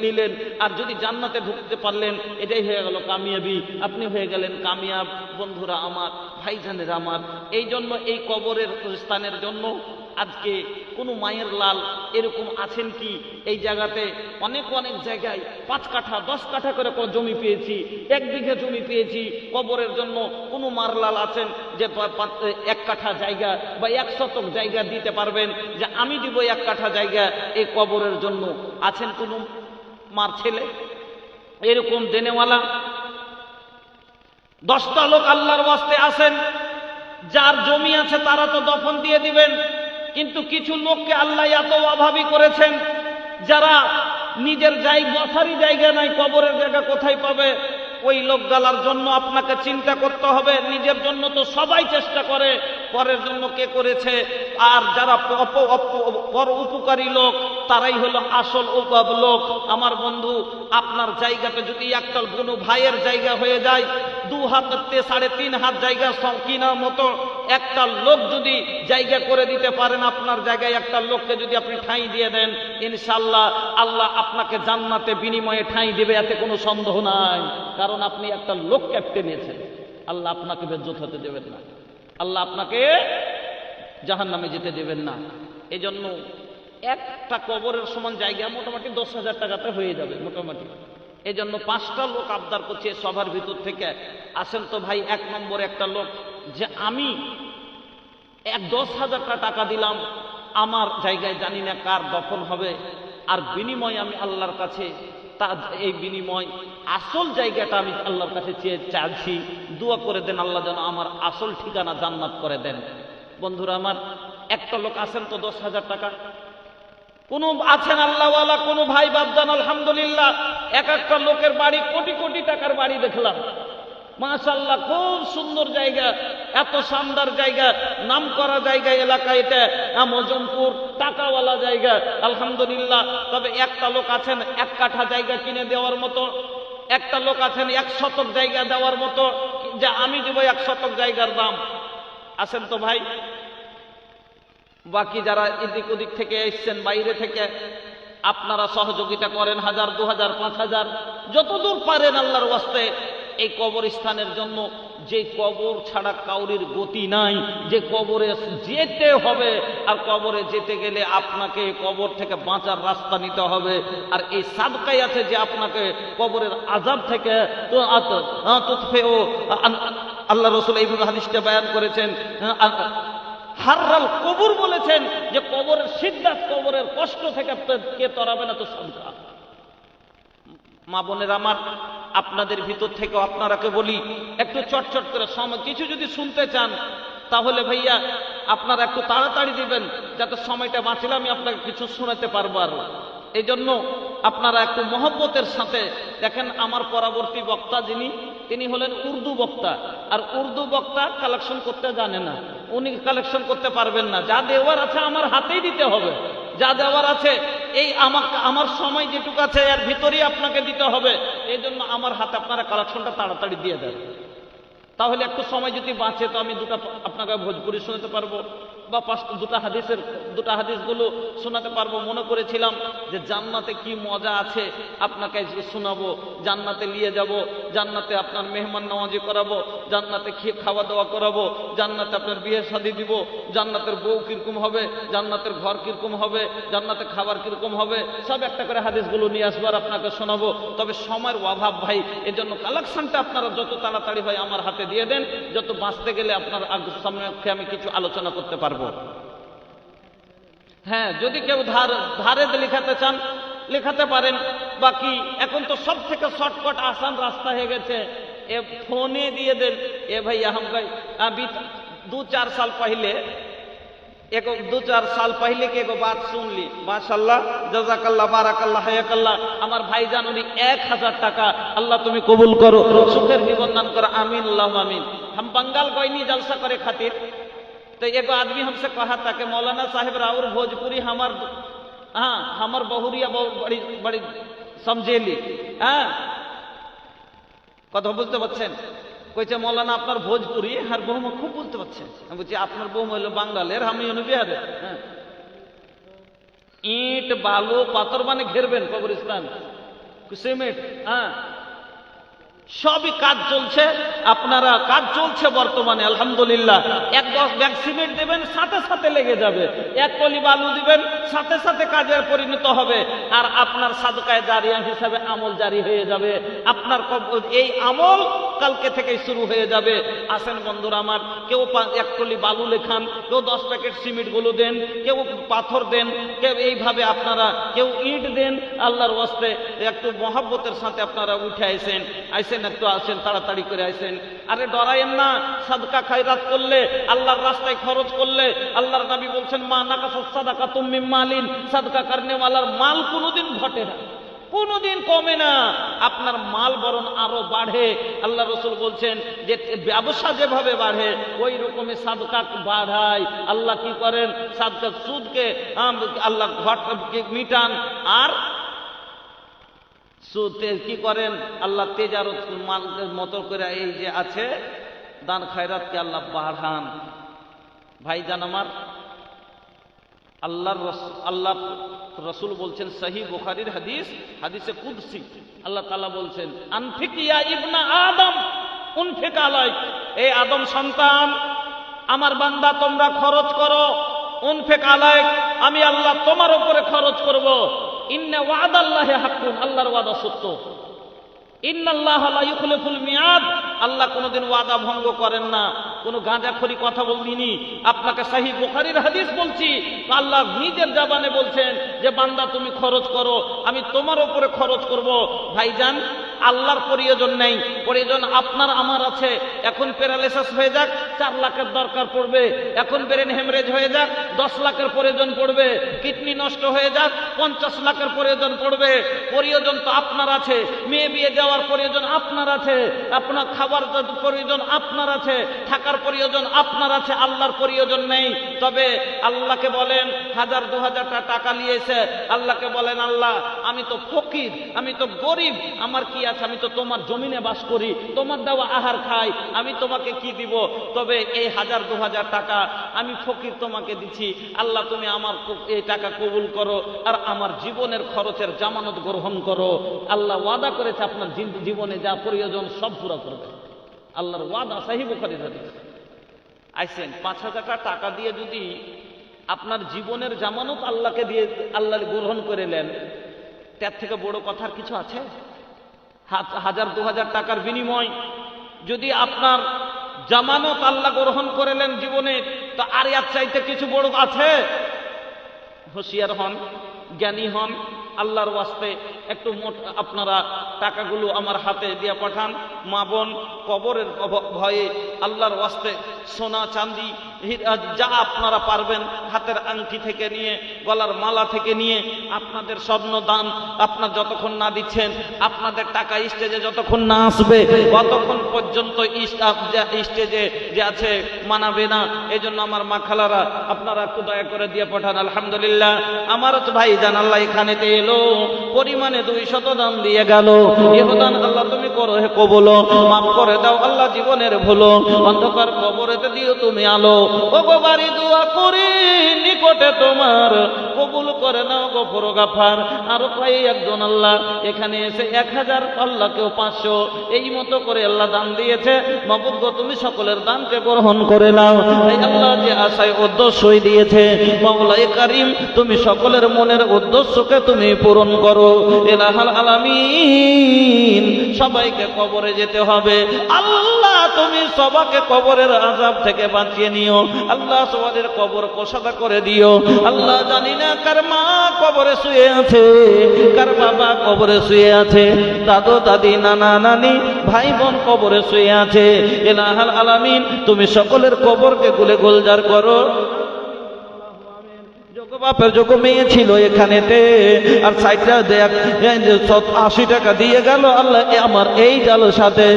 নিলেন আর যদি জান্নাতে ঢুকতে পারলেন, এটাই হয়ে গেল কামিয়াবি, আপনি হয়ে গেলেন কামিয়াব। বন্ধুরা আমার, ভাইজানেরা আমার, এই জন্য এই কবরের স্থানের জন্য আজকে কোনো মায়ের লাল এরকম আছেন কি? এই জায়গাতে অনেক অনেক জায়গায় 5 কাঠা 10 কাঠা করে জমি পেয়েছি, 1 বিঘা জমি পেয়েছি কবরের জন্য। কোনো মার লাল আছেন যে 1 কাঠা জায়গা বা 1 শতক জায়গা দিতে পারবেন, যে আমি দিব 1 কাঠা জায়গা এই কবরের জন্য? আছেন কোনো মার ছেলে এরকম দেনেওয়ালা? 10টা লোক আল্লাহর ওয়াস্তে আছেন, যার জমি আছে তারা তো দফন দিয়ে দিবেন, কিন্তু কিছু লোককে আল্লাহ এত অভাবী করেছেন, যারা নিজের বসারই জায়গা নাই, কবরের জায়গা কোথায় পাবে? ওই লোকগুলোর জন্য আপনাকে চিন্তা করতে হবে। নিজের জন্য তো সবাই চেষ্টা করে, পরের জন্য কে করেছে? আর যারা পর উপকারী লোক, তারাই হলো আসল লোক। আমার বন্ধু, আপনার জায়গাটা যদি একটা কোনো ভাইয়ের জায়গা হয়ে যায়, 2 হাতে 3.5 হাত জায়গা কিনার মতো একটা লোক যদি জায়গা করে দিতে পারেন, আপনার জায়গায় একটা লোককে যদি আপনি ঠাঁই দিয়ে দেন, ইনশাআল্লাহ আল্লাহ আপনাকে জান্নাতে বিনিময়ে ঠাঁই দেবে, এতে কোনো সন্দেহ নাই। কারণ আপনি একটা লোক ক্যাপ্টেন নিয়েছেন। আল্লাহ আপনাকে বেজ্জত হতে দেবেন না, আল্লাহ আপনাকে জাহান্নামে যেতে দেবেন না। এই জন্য একটা কবরের সমান জায়গা মোটামুটি 10,000 টাকাতে হয়ে যাবে মোটামুটি। এই জন্য 5টা লোক আবদার করছে সবার ভিতর থেকে, আসেন তো ভাই 1 নম্বরে একটা লোক, যে আমি 10,000 টাকা দিলাম, আমার জায়গায় জানি না কার দফন হবে, আর বিনিময়ে আমি আল্লাহর কাছে এই বিনিময় আসল জায়গাটা আমি আল্লাহর কাছে চাইছি, দোয়া করে দেন আল্লাহ যেন আমার আসল ঠিকানা জান্নাত করে দেন। বন্ধুরা আমার, একটা লোক আছেন তো 10,000 টাকা? কোন আছেন আল্লাহওয়ালা কোন ভাই বাপদান? আলহামদুলিল্লাহ, একটা লোকের বাড়ি কোটি কোটি টাকার বাড়ি দেখলাম, মাশাআল্লাহ, খুব সুন্দর জায়গা, এত শানদার জায়গা, নাম করা জায়গা এলাকা, এটা মজমপুর, টাকাওয়ালা জায়গা, আলহামদুলিল্লাহ। তবে একটা লোক আছেন 1 কাঠা জায়গা কিনে দেওয়ার মতো, একটা লোক আছেন 1 শতক জায়গা দেওয়ার মতো, যে আমি দেব 1 শতক জায়গার দাম, আছেন তো ভাই? বাকি যারা এদিক ওদিক থেকে এসছেন বাইরে থেকে, আপনারা সহযোগিতা করেন 1000, 2000, 5000 যতদূর পারেন আল্লাহর ওয়াস্তে এই কবরস্থানের জন্য। যে কবর ছাড়া কাউরির গতি নাই, যে কবরে যেতে হবে, আর কবরে যেতে গেলে আপনাকে কবর থেকে বাঁচার রাস্তা নিতে হবে। আর এই সাদকাই আছে যে আপনাকে কবরের আযাব থেকে আল্লাহ রাসূল এই হাদিসটা বয়ান করেছেন, হাররাল কবর বলেছেন যে কবরের সিদ্ধাত, কবরের কষ্ট থেকে কে তরাবে না তো সাদকা। মা বোনের আমার, আপনাদের ভিতর থেকে আপনারাকে বলি, একটু চটচট করে সময় কিছু যদি শুনতে চান তাহলে ভাইয়া আপনারা একটু তাড়াতাড়ি দিবেন, যাতে সময়টা বাঁচলে আমি আপনাকে কিছু শোনাতে পারবো। আর এই জন্য আপনারা একটু মহব্বতের সাথে দেখেন। আমার পরবর্তী বক্তা যিনি, তিনি হলেন উর্দু বক্তা, আর উর্দু বক্তা কালেকশন করতে জানে না, উনি কালেকশন করতে পারবেন না। যা দেওয়ার আছে আমার হাতেই দিতে হবে, যা দেওয়ার আছে এই আমার সময় যেটুকু আছে এর ভিতরেই আপনাকে দিতে হবে। এই জন্য আমার হাতে আপনারা কালেকশনটা তাড়াতাড়ি দিয়ে দেন, তাহলে একটু সময় যদি বাঁচে তো আমি দুটা আপনাকে ভোজপুরি শোনাতে পারবো, বা দুটা হাদিসগুলো শোনাতে পারবো। মনে করেছিলাম যে জান্নাতে কি মজা আছে আপনাকে শোনাবো, জান্নাতে নিয়ে যাব, জান্নাতে আপনার মেহমান নওয়াজি করাবো, জান্নাতে খাওয়া দাওয়া করাবো, জান্নাতে আপনার বিয়ে শাদী দিব, জান্নাতের বউ কিরকম হবে, জান্নাতের ঘর কিরকম হবে, জান্নাতে খাবার কিরকম হবে, সব একটা করে হাদিসগুলো নিয়ে আসবো আর আপনাকে শোনাবো। তবে সময়ের অভাব ভাই, এর জন্য কালেকশনটা আপনারা যত তাড়াতাড়ি হয় আমার হাতে দিয়ে দেন, যত বাঁচতে গেলে আপনার সামনে আমি কিছু আলোচনা করতে পারবো। হ্যাঁ, যদি কেউ ধারে লিখাতে চান লেখাতে পারেন। বাকি এখন তো সব থেকে শর্টকাট আসান রাস্তা হয়ে গেছে, এ ফোনে দিয়ে দেন। এ भैया हम अभी 2-4 साल पहले की एगो बात सुन ली, माशाल्लाह, जजाकल्लाह, बाराकल्लाह, हयाकल्लाह। আমার ভাইজান উনি 1000 টাকা, আল্লাহ তুমি কবুল করো, সুখের জীবন দান করো, আমিন আল্লাহুম্মা আমিন। हम बंगाल गए नहीं जलसा करे खातिर, तो एगो आदमी हमसे कहा था कि मौलाना साहेब राउर भोजपुरी हमार बहुरिया बड़ी बड़ी समझेली। হ্যাঁ, কথা বুঝতে পারছেন? কইছে মৌলানা আপনার ভোজপুরি আর বৌমা খুব বলতে পারছেন। আমি বলছি আপনার বৌমা হলো বাঙালের, আমি হলো বিহারের। হ্যাঁ, ইট বালু পাথর মানে ঘেরবেন কবরস্থান, সিমেন্ট, হ্যাঁ, সবই কাজ চলছে। আপনারা কাজ চলছে বর্তমানে আলহামদুলিল্লাহ। 1 ব্যাগ সিমেন্ট দেবেন, সাথে সাথে লেগে যাবে। 1 টলি বালু দিবেন, সাথে সাথে কাজে পরিণত হবে। আর আপনার সাদকায়ে জারিয়া হিসাবে আমল জারি হয়ে যাবে। আপনার এই আমল কালকে থেকেই শুরু হয়ে যাবে। আসেন বন্ধুরা আমার, কেউ 1 টলি বালু লেখান, কেউ 10 প্যাকেট সিমেন্ট গুলো দেন, কেউ পাথর দেন, কেউ এইভাবে আপনারা কেউ ইট দেন। আল্লাহর ওয়াস্তে একটু মহব্বতের সাথে আপনারা উঠে আইসেন, একটু আসেন, তাড়াতাড়ি করে আসেন। আরে ডরায়েন না, সাদকা খায়রাত করলে, আল্লাহর রাস্তায় খরচ করলে, আল্লাহর নবী বলছেন মা নাকাসাত সাদাকাতুম মিন মালিন, সাদকা করনে ওয়ালার মাল কোনোদিন ঘটে না, কোনোদিন কমে না, আপনার মাল বরং আরো বাড়ে। আল্লাহ রাসূল বলছেন যে ব্যবসা যেভাবে বাড়ে ওই রকমই সাদকা বাড়ায়। আল্লাহ কি করেন? সাদকা সুদকে আল্লাহ মিটান, আর কি করেন? আল্লাহ তেজারত মালের মতো করে এই যে আছে দান খায়রাতকে আল্লাহ বাড়ান। ভাইজান আমার, আল্লাহ রসুল বলছেন, সহি বুখারীর হাদিস, হাদিসে কুদসি, আল্লাহ তাআলা বলছেন আনফিক ইয়া ইবনা আদম উনফিক আলাইক, এই আদম সন্তান, আমার বান্দা তোমরা খরচ করো, উনফিক আলাইক, আমি আল্লাহ তোমার উপরে খরচ করব। ইন্না ওয়াদাল্লাহি হাক্কুন, আল্লাহর ওয়াদা সত্য। ইন্নাল্লাহা লা ইউখলিফুল মিয়াদ, আল্লাহ কোনোদিন ওয়াদা ভঙ্গ করেন না। কোনো গাঁজাখড়ি কথা বলিনি, আপনাকে সহিহ বুখারীর হাদিস বলছি। আল্লাহ নিজের জবানে বলছেন যে বান্দা তুমি খরচ করো, আমি তোমার উপরে খরচ করব। ভাইজান, আল্লাহর প্রয়োজন নেই, প্রয়োজন আপনার আমার আছে। এখন প্যারালাইসিস হয়ে যাক 4 লাখের দরকার পড়বে, এখন ব্রেন হেমরেজ হয়ে যাক 10 লাখের প্রয়োজন পড়বে, কিডনি নষ্ট হয়ে যাক 50 লাখের প্রয়োজন পড়বে। প্রয়োজন তো আপনার আছে, মেয়ে বিয়ে দেওয়ার প্রয়োজন আপনার আছে, আপনার খাবার প্রয়োজন আপনার আছে, থাকার প্রয়োজন আপনার আছে, আল্লাহর প্রয়োজন নেই। তবে আল্লাহকে বলেন 1000-2000 টাকা নিয়েছে, আল্লাহকে বলেন আল্লাহ আমি তো ফকির, আমি তো গরিব, আমার কি আছে, আমি তো তোমার জমিনে বাস করি, তোমার দেওয়া আহার খাই, আমি তোমাকে কি দিব? তবে এই 1000-2000 টাকা আমি ফকির তোমাকে দিচ্ছি, আল্লাহ তুমি আমার এই টাকা কবুল করো আর আমার জীবনের খরচের জামানত গ্রহণ করো। আল্লাহ ওয়াদা করেছে আপনার জীবনে যা প্রয়োজন সব পুরো করবে। আল্লাহর ওয়াদা, সহিহ বুখারীর হাদিস। আইছেন 5000 টাকা দিয়ে যদি আপনার জীবনের জামানত আল্লাহকে দিয়ে আল্লাহ গ্রহণ করে নেন, তার থেকে বড় কথার কিছু আছে? 1000-2000 টাকার বিনিময় যদি আপনার জামানত আল্লাহ গ্রহণ করে নেন জীবনে, তো আর এর চাইতে কিছু বড় আছে? হুঁশিয়ার হন, জ্ঞানী হন, আল্লাহর ওয়াস্তে একটু আপনারা টাকাগুলো আমার হাতে দিয়ে পাঠান। মা বোন কবরের ভয়ে আল্লাহর ওয়াস্তে সোনা চাঁদি যা আপনারা পারবেন, হাতের আংটি থেকে নিয়ে গলার মালা থেকে নিয়ে আপনাদের স্বর্ণ দান আপনার যতক্ষণ না দিচ্ছেন, আপনাদের টাকা স্টেজে যতক্ষণ না আসবে ততক্ষণ পর্যন্ত স্টেজে যে আছে মানাবে না। এই জন্য আমার মা খালারা আপনারা একটু দয়া করে দিয়ে পাঠান। আলহামদুলিল্লাহ, আমার তো ভাই জান আল্লাহ এখানেতে এলো, পরিমাণে 200 দান দিয়ে গেল। ইহদান আল্লাহ তুমি করো হে কবুল, মাফ করে দাও আল্লাহ জীবনের ভুলো, অন্ধকার কবরেতে দিও তুমি আলো। ও গো বাড়ি দোয়া করি নিকটে তোমার, কবুল করে নাও গফর গাফার। আরো প্রায় একজন আল্লাহ এখানে এসে 1000, আল্লাহ কেউ 500, এই মতো করে আল্লাহ দান দিয়েছে। মাবুদ গো তুমি সকলের দানকে গ্রহণ করে নাও। এই আল্লাহ যে আশায় উদ্দেশ্যই দিয়েছে, মাওলায়ে কারীম তুমি সকলের মনের উদ্দেশ্যকে তুমি পূরণ করো। ইলাহুল আলামিন, সবাইকে কবরে যেতে হবে, আল্লাহ তুমি সবাইকে কবরের আযাব থেকে বাঁচিয়ে নিও। আল্লাহ সবার কবর কোষাদা করে দিও। আল্লাহ জানি না কার মা কবরে শুয়ে আছে, কার বাবা কবরে শুয়ে আছে, দাদু দাদি নানা নানি ভাই বোন কবরে শুয়ে আছে। ইলাহুল আলামিন তুমি সকলের কবরকে গুলে গুলজার করো। বাপের যোগ্য মেয়ে ছিল এখানেতে, আর 80 টাকা দিয়ে গেল আল্লাহ আমার এই জালসাতে।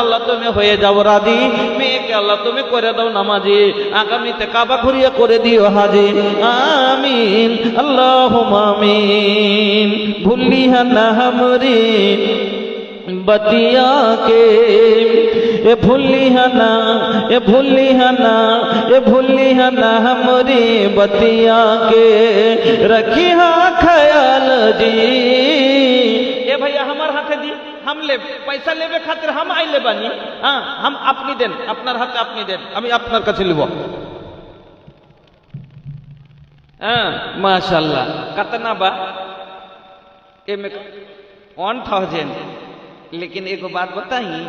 আল্লাহ তুমি হয়ে যাও রাজি, মেয়েকে আল্লাহ তুমি করে দাও নামাজি, আগামীতে কাবা ঘুরিয়ে করে দিও হাজি। আমিন আল্লাহুম্মা আমিন। ভুলিয়া না हमरी बतिया के, ए भूलिया ना, ए भूलिया ना, ए भूलिया ना हमरी बतिया के, रखिया ख्याल जी। ए भैया हमार हाथे दी, हम ले पैसा लेबे खातिर हम आइले बानी। हाँ हम अपनी देन, अपनार हाथे अपनी देन, আমি আপনার কাছে লিব। हाँ माशाल्लाह, कितना बा? ए में 1000। लेकिन एक बात बताई,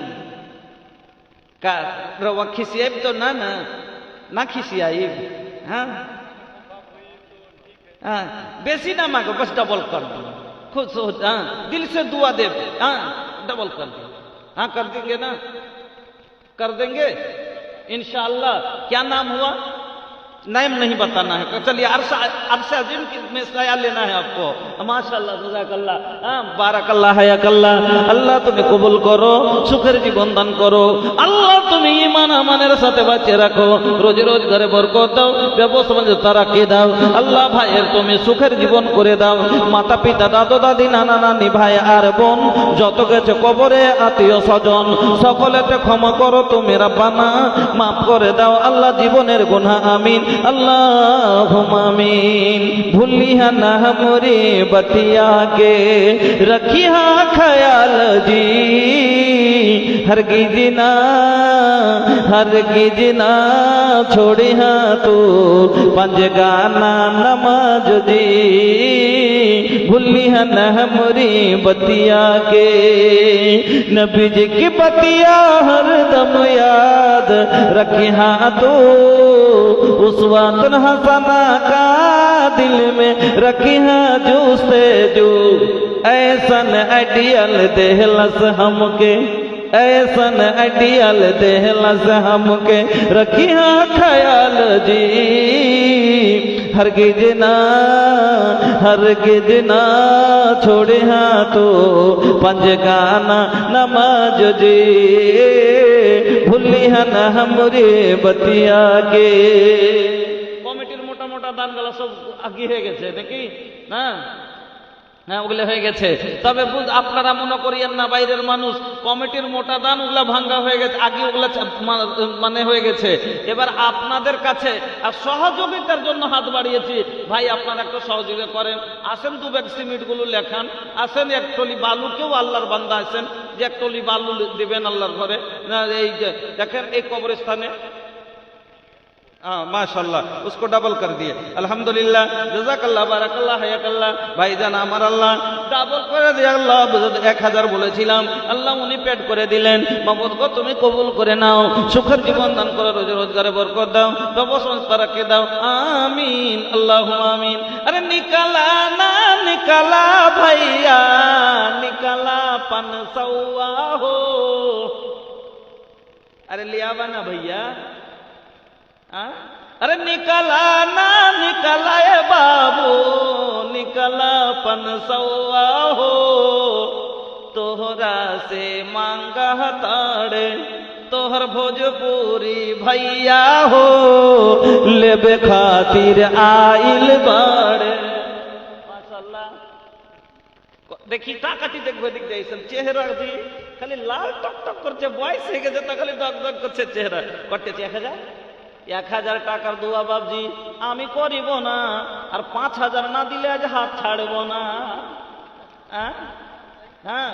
का रवा खिसियाब तो ना खिसियाब। हाँ हाँ बेसी ना मांगो, बस डबल कर दो, खुश हो। हाँ दिल से दुआ दे, हाँ डबल कर दो। हाँ कर देंगे ना, कर देंगे इंशाअल्लाह। क्या नाम हुआ? नाम नहीं बताना है। चलिए अरशा अजीम में साया लेना है आपको। माशाअल्लाह जज़ाकल्लाह, बाराकल्लाह हयाकल्लाह। अल्लाह तुम्हें कबूल करो, सुखेर जीवन दान करो। अल्लाह तुम्हें ईमान आमानेर साथे बाঁচিয়ে রাখো, রোজ রোজ ঘরে বরকত দাও, ব্যবসা বাণিজ্য রাখে দাও। আল্লাহ ভাইয়ের তুমি সুখের জীবন করে দাও। মাতা পিতা দাদু দাদি নানা নানি ভাই আর বোন যত গেছে কবরে আত্মীয় স্বজন সকলেতে ক্ষমা করো তুমি রব্বানা, মাফ করে দাও আল্লাহ জীবনের গুনাহ। আমিন अल्लाहुम्मा आमीन। भूलिया ना हमरी बतिया के, रखिया ख्याल जी, हरगिज ना छोड़िया तू पंजगाना नमाज जी। भूलिया ना हमरी बतिया के, नबी जी की बतिया हर दम याद रखिया तू, उसवातुन हसना का दिल में रखिया जो से जो। ऐसन आइडियल देहलस हमके, ऐसन आइडियल देहलस हमके, रखिया ख्याल जी। हरगिज ना छोड़िया तो पंजगाना नमाज जी। भूलिया ना हमरे बतिया के। কমিটির মোটা মোটা দানগুলো সব আগে হয়ে গেছে নাকি না? হ্যাঁ, ওগুলো হয়ে গেছে। তবে আপনারা মনে করিয়েন না বাইরের মানুষ, কমিটির মোটা দান ওগুলা ভাঙ্গা হয়ে গেছে, আগে ওগুলা মানে হয়ে গেছে। এবার আপনাদের কাছে আর সহযোগিতার জন্য হাত বাড়িয়েছি, ভাই আপনারা একটু সহযোগিতা করেন, আসেন 2 ব্যাগ সিমেন্টগুলো লেখান, আসেন 1 টলি বালু, কেউ আল্লাহর বান্দা আছেন যে 1 টলি বালু দিবেন আল্লাহর ঘরে। এই যে দেখেন এই কবরস্থানে माशाल्लाह उसको डबल कर दिए अल्हम्दुलिल्लाह जज़ाकल्लाह बाराकाल्लाह हयाकाल्लाह भाईजान আমার আল্লাহ ডাবল করে দিয়ে আল্লাহ 1000 বলেছিলাম আল্লাহ উনি পেড করে দিলেন। মাবুদ গো তুমি কবুল করে নাও, সুখের জীবন দান করো, রোজি রোজগারে বরকত দাও, ব্যবসা রাখে দাও, আমিন আল্লাহুম্মা আমিন। আরে নিকালা না নিকালা ভাইয়া নিকালা পানসৌয়া हो, अरे लिया बना भैया, अरे निकला ना निकला ए बाबू निकला पनसौआ हो, तोहरा से मांगा ताड़े तोहर भोजपुरी भैया हो, लेबे खातिर आइल बाड़े। माशाल्लाह देखी টাকাটি দেখবে দিক যাইছেন, চেহারা দিয়ে খালি লাল টক টক করছে, বয়স হয়ে গেছে তো খালি দগ দগ করছে চেহারা। কটেছে 1000 টাকার দোয়া বাবজি আমি করিব না, আর 5000 না দিলে আজ হাত ছাড়ব না। হ্যাঁ,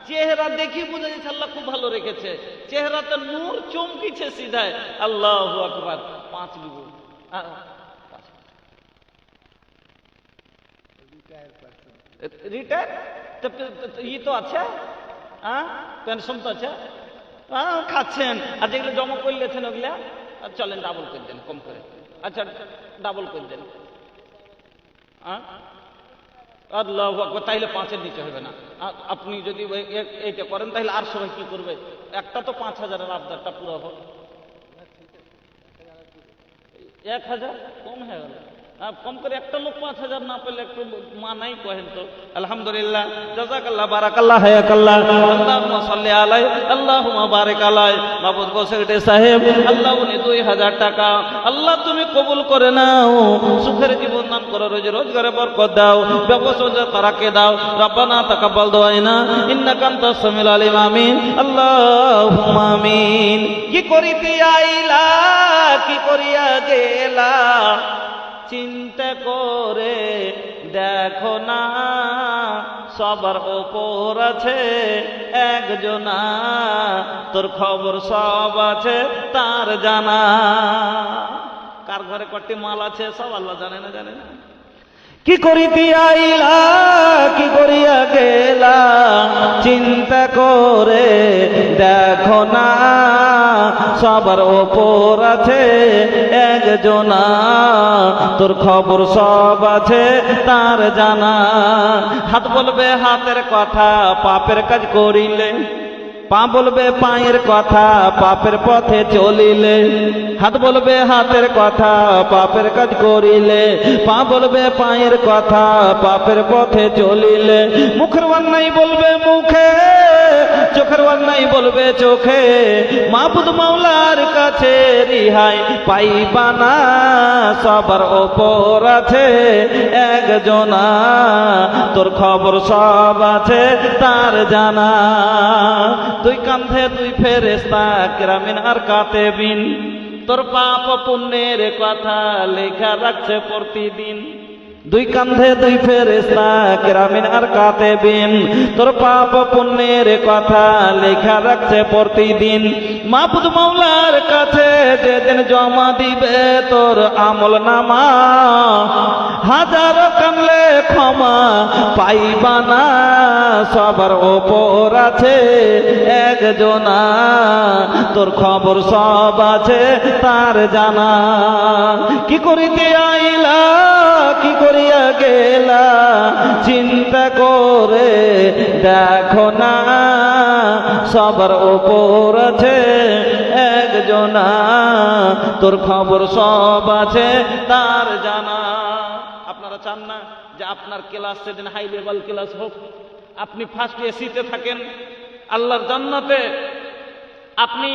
চেহারা দেখি বুঝা যাচ্ছে আল্লাহ খুব ভালো রেখেছে, চেহারাতে নূর চমকিছে সিধায়। আল্লাহু আকবার। 5 দিব রিটায়ার ই তো আছে, পেনশন তো আছে, খাচ্ছেন, আর যেগুলো জমা করলেছেন ওগুলা চলেন ডাবল করে দেন কম করে। আচ্ছা ডাবল করে দেন। আল্লাহু আকবার। তাইলে 5-এর নিচে হবে না। আপনি যদি এইটা করেন তাহলে আর সবাই কি করবে? একটা তো 5000-এর আবদারটা পুরো হবে। 1000 কম হয়ে গেল, কম করে একটা লোক 5000 না পেলে একটু মানাই কহেন তো। আলহামদুলিল্লাহ জাযাকাল্লাহ বারাকাল্লাহ হায়াকাল্লাহ আল্লাহুম্মা সাল্লি আলাই আল্লাহুম্মা বারিক আলাই। মাবুদ গো সেক্রেটারি সাহেব আল্লাহ উনি 2000 টাকা আল্লাহ তুমি কবুল করে নাও, সুখের জীবন দান করো, রোজি রোজগারে বরকত দাও, ব্যবসা তারাকে দাও। রব্বানা তাকাব্বাল দুআনা ইন্নাকা আনতাস সামিউল আলিম। আমিন আল্লাহুম্মা আমিন। কি করিতে আইলা কি করিয়া গেলা চিন্তা করে দেখো না, সবার ওপর আছে একজনা, তোর খবর সব আছে তার জানা। কার ঘরে কটি মাল আছে সব আল্লাহ জানে না, জানে না। কি করিতে আইলা কি করিয়া গেলা চিন্তা করে দেখো না, সবার ওপর আছে একজনা, তোর খবর সব আছে তার জানা। হাত বলবে হাতের কথা পাপের কাজ করিলে, পা বলবে পায়ের কথা পাপের পথে চলিলে। হাত বলবে হাতের কথা পাপের কাজ করিলে, পা বলবে পায়ের কথা পাপের পথে চলিলে। মুখের অন্যায় বলবে মুখে, চোখের অন্যায় বলবে চোখে, মাবুদ মাওলার কাছে রিহাই পাইবা না, সবার ওপর আছে একজনা, তোর খবর সব আছে তার জানা। 2 কাঁধে 2 ফেরেশতা কিরামিন আর কাতেবিন, তোর পাপ পুণ্যের কথা লেখা রাখছে প্রতিদিন। 2 কাঁধে 2 ফেরেশতা কিরামিন আর কাতেবিন, তোর পাপ পুণ্যের কথা লেখা রাখছে প্রতিদিন। মাবুদ মাওলার কাছে যেদিন জমা দিবে তোর আমল নামা, হাজারো কানলে ক্ষমা পাইবা না, সবার ওপর আছে একজনা, তোর খবর সব আছে তার জানা। কি করিতে আইলা কি করিয়া গেলা চিন্তা করে দেখো না, সবার ওপর আছে একজনা, তোর খবর সব আছে তার জানা। আপনারা চান না যে আপনার ক্লাস সেদিন হাই লেভেল ক্লাস হোক, আপনি ফার্স্ট এসিতে থাকেন আল্লাহর জান্নাতে? আপনি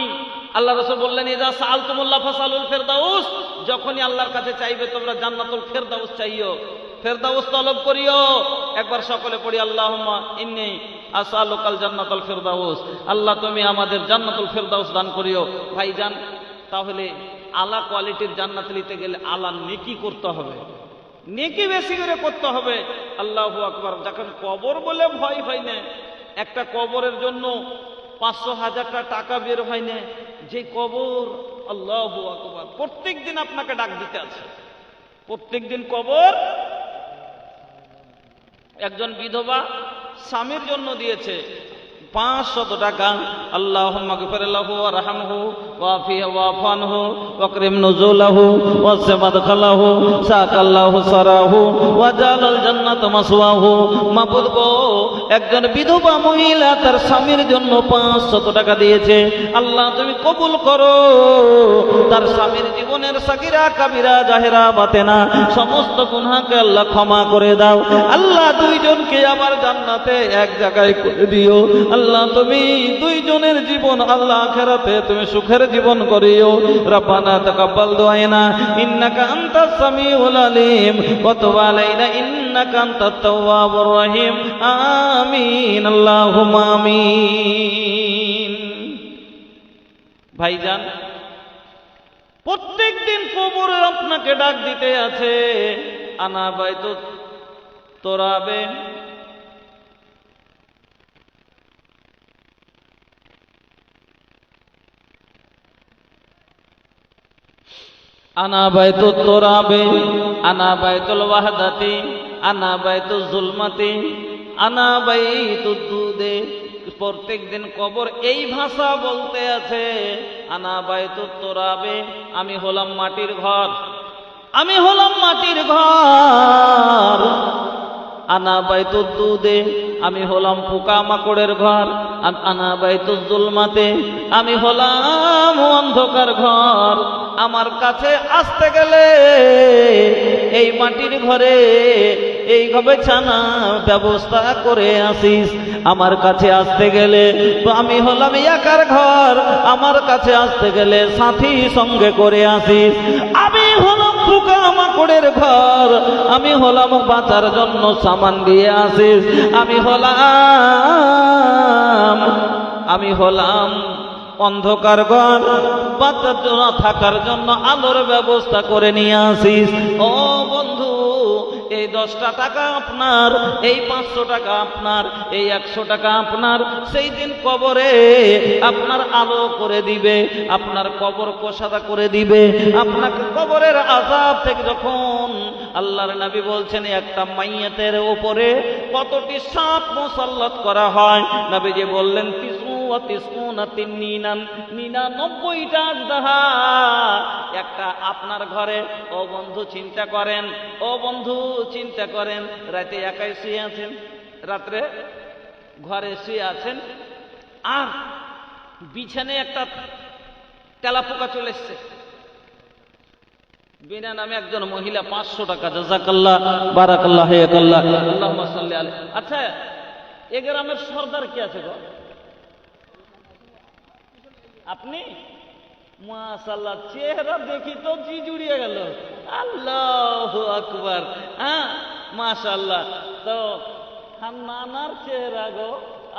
আল্লাহ রাসূল বললেন ইজা সাআলতুমুল্লাহ ফাসালুল ফিরদাউস, যখনই আল্লাহর কাছে চাইবে তোমরা জান্নাতুল ফিরদাউস চাইও। ফেরদাউস তলব করিও। একবার সকলে পড়ি আল্লাহুম্মা ইন্নী আসআলুকাল জান্নাতুল ফিরদাউস। আল্লাহ তুমি আমাদের জান্নাতুল ফিরদাউস দান করিও। ভাইজান, তাহলে আলা কোয়ালিটির জান্নাত নিতে গেলে আলা নেকি করতে হবে, নেকি বেশি করে করতে হবে। আল্লাহু আকবার। যখন কবর বলে ভয় হয় না, একটা কবরের জন্য 500,000টা টাকা বের হয় না, যে কবর, আল্লাহু আকবার, প্রত্যেক দিন আপনাকে ডাক দিতে আছে, প্রত্যেক দিন কবর। একজন বিধবা স্বামীর জন্য দিয়েছে 500 টাকা। আল্লাহুম্মা গফির লাহু ওয়ারহামহু ওয়াফিহি ওয়াফু আনহু ওয়াকরিম নুজুলাহু ওয়াসি মাদখালাহু সাকাল্লাহু সারাহু ওয়াজালাল জান্নাতা মাসওয়াহু। মাবুদ গো, একজন বিধবা মহিলা তার স্বামীর জন্য 500 টাকা দিয়েছে। আল্লাহ তুমি কবুল করো, তার স্বামীর জীবনের সাগিরা কাবিরা জাহেরা বাতেনা সমস্ত গুনাহকে আল্লাহ ক্ষমা করে দাও। আল্লাহ দুইজনকে আবার জান্নাতে এক জায়গায় করে দিও। আল্লাহ তুমি দুইজনের জীবন আল্লাহ আখিরাতে তুমি সুখের জীবন করিও। রব্বানা তাকাব্বাল দুআনা ইন্নাকা আনতাস সামিউল আলিম ওয়া তুব আলাইনা ইন্নাকা আনতাত তাওয়াবুর রহিম। আমিন আল্লাহুম্মা আমিন। ভাইজান, প্রত্যেক দিন কবরে আপনাকে ডাক দিতে আছে। আনা বাইতুত তোরাবে, আনা বাইতুত তোরাবে, আনা বাইতুল ওয়াহদাতি, আনা বাইতুল জুলমাতি, আনা বাইতুদ দুদে। প্রত্যেক দিন কবর এই ভাষা বলতে আছে। আনা বাইতুত তোরাবে, আমি হলাম মাটির ঘর, আমি হলাম মাটির ঘর। আনা বাইতুদ দুদে, আমি হলাম পোকা মাকড়ের ঘর। আনা বাইতুল জুলমাতে, আমি হলাম অন্ধকার ঘর। আমার কাছে আসতে গেলে এই মাটির ঘরে এইভাবে ছানা ব্যবস্থা করে আসিস। আমার কাছে আসতে গেলে তো আমি হলাম একার ঘর, আমার কাছে আসতে গেলে সাথী সঙ্গে করে আসিস। আমি হলাম পোকা মাকড়ের ঘর, আমি হলাম বাঁচার জন্য সামান দিয়ে আসিস। আমি হলাম অন্ধকার ঘর, বাঁচার জন্য থাকার জন্য আলোর ব্যবস্থা করে নিয়ে আসিস। ও বন্ধু, এই 10টা টাকা আপনার, এই 500 টাকা আপনার, এই 100 টাকা আপনার। সেই দিন কবরে আপনার আলো করে দিবে, আপনার কবর কোষাদা করে দিবে। আপনাকে কবরের আযাব থেকে যখন আল্লাহর নবী বলছেন একটা মাইয়াতের উপরে কতটি সাপ মুসাল্লাত করা হয়, নবীজি বললেন 99টা আজদাহা একটা আপনার ঘরে। ও বন্ধু চিন্তা করেন, ও বন্ধু চিন্তা করেন, রাতে একাই শুয়ে আছেন, রাত্রে ঘরে শুয়ে আছেন, আর বিছানে একটা তেলাপোকা চলে এসছে। বিনা নামে একজন মহিলা 500 টাকা, জাযাকাল্লাহ বারাকাল্লাহ হায়াকাল্লাহ আল্লাহুম্মা সাল্লি আলাইহি। আচ্ছা, এ গ্রামের সর্দার কে আছে গো? আপনি? মাশাআল্লাহ, চেহারা দেখি তো জি জুড়িয়ে গেল। আল্লাহু আকবার। হ্যাঁ, মাশাআল্লাহ। তো নানার চেহারা গো,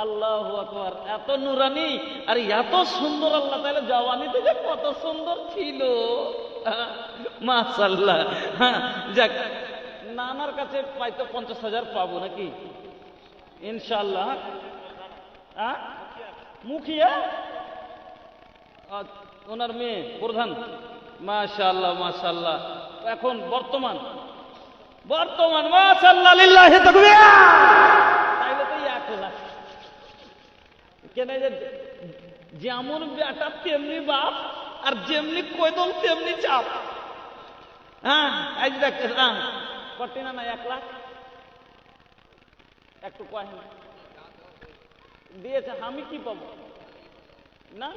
আল্লাহু আকবার, এত নুরানি আর এত সুন্দর। আল্লাহ তাআলা জওয়ানিতে যে কত সুন্দর ছিল, মাশাআল্লাহ। হ্যাঁ, যাক, নানার কাছে পাইতো 50,000 পাবো নাকি ইনশাআল্লাহ। হ্যাঁ, মুখিয়া ওনার মেয়ে প্রধান, মাশাআল্লাহ মাশাআল্লাহ। এখন বর্তমান মাশাআল্লাহ, লিল্লাহি তাকবীর। তাইলে তো 1 লাখ। কেন, যেমন বেটা তেমনি বাপ, আর যেমনি কয়দল তেমনি চাপ। হ্যাঁ, আজ দেখতে কটি না 1 লাখ একটু কয় দিয়েছে। আমি কি পাবো না,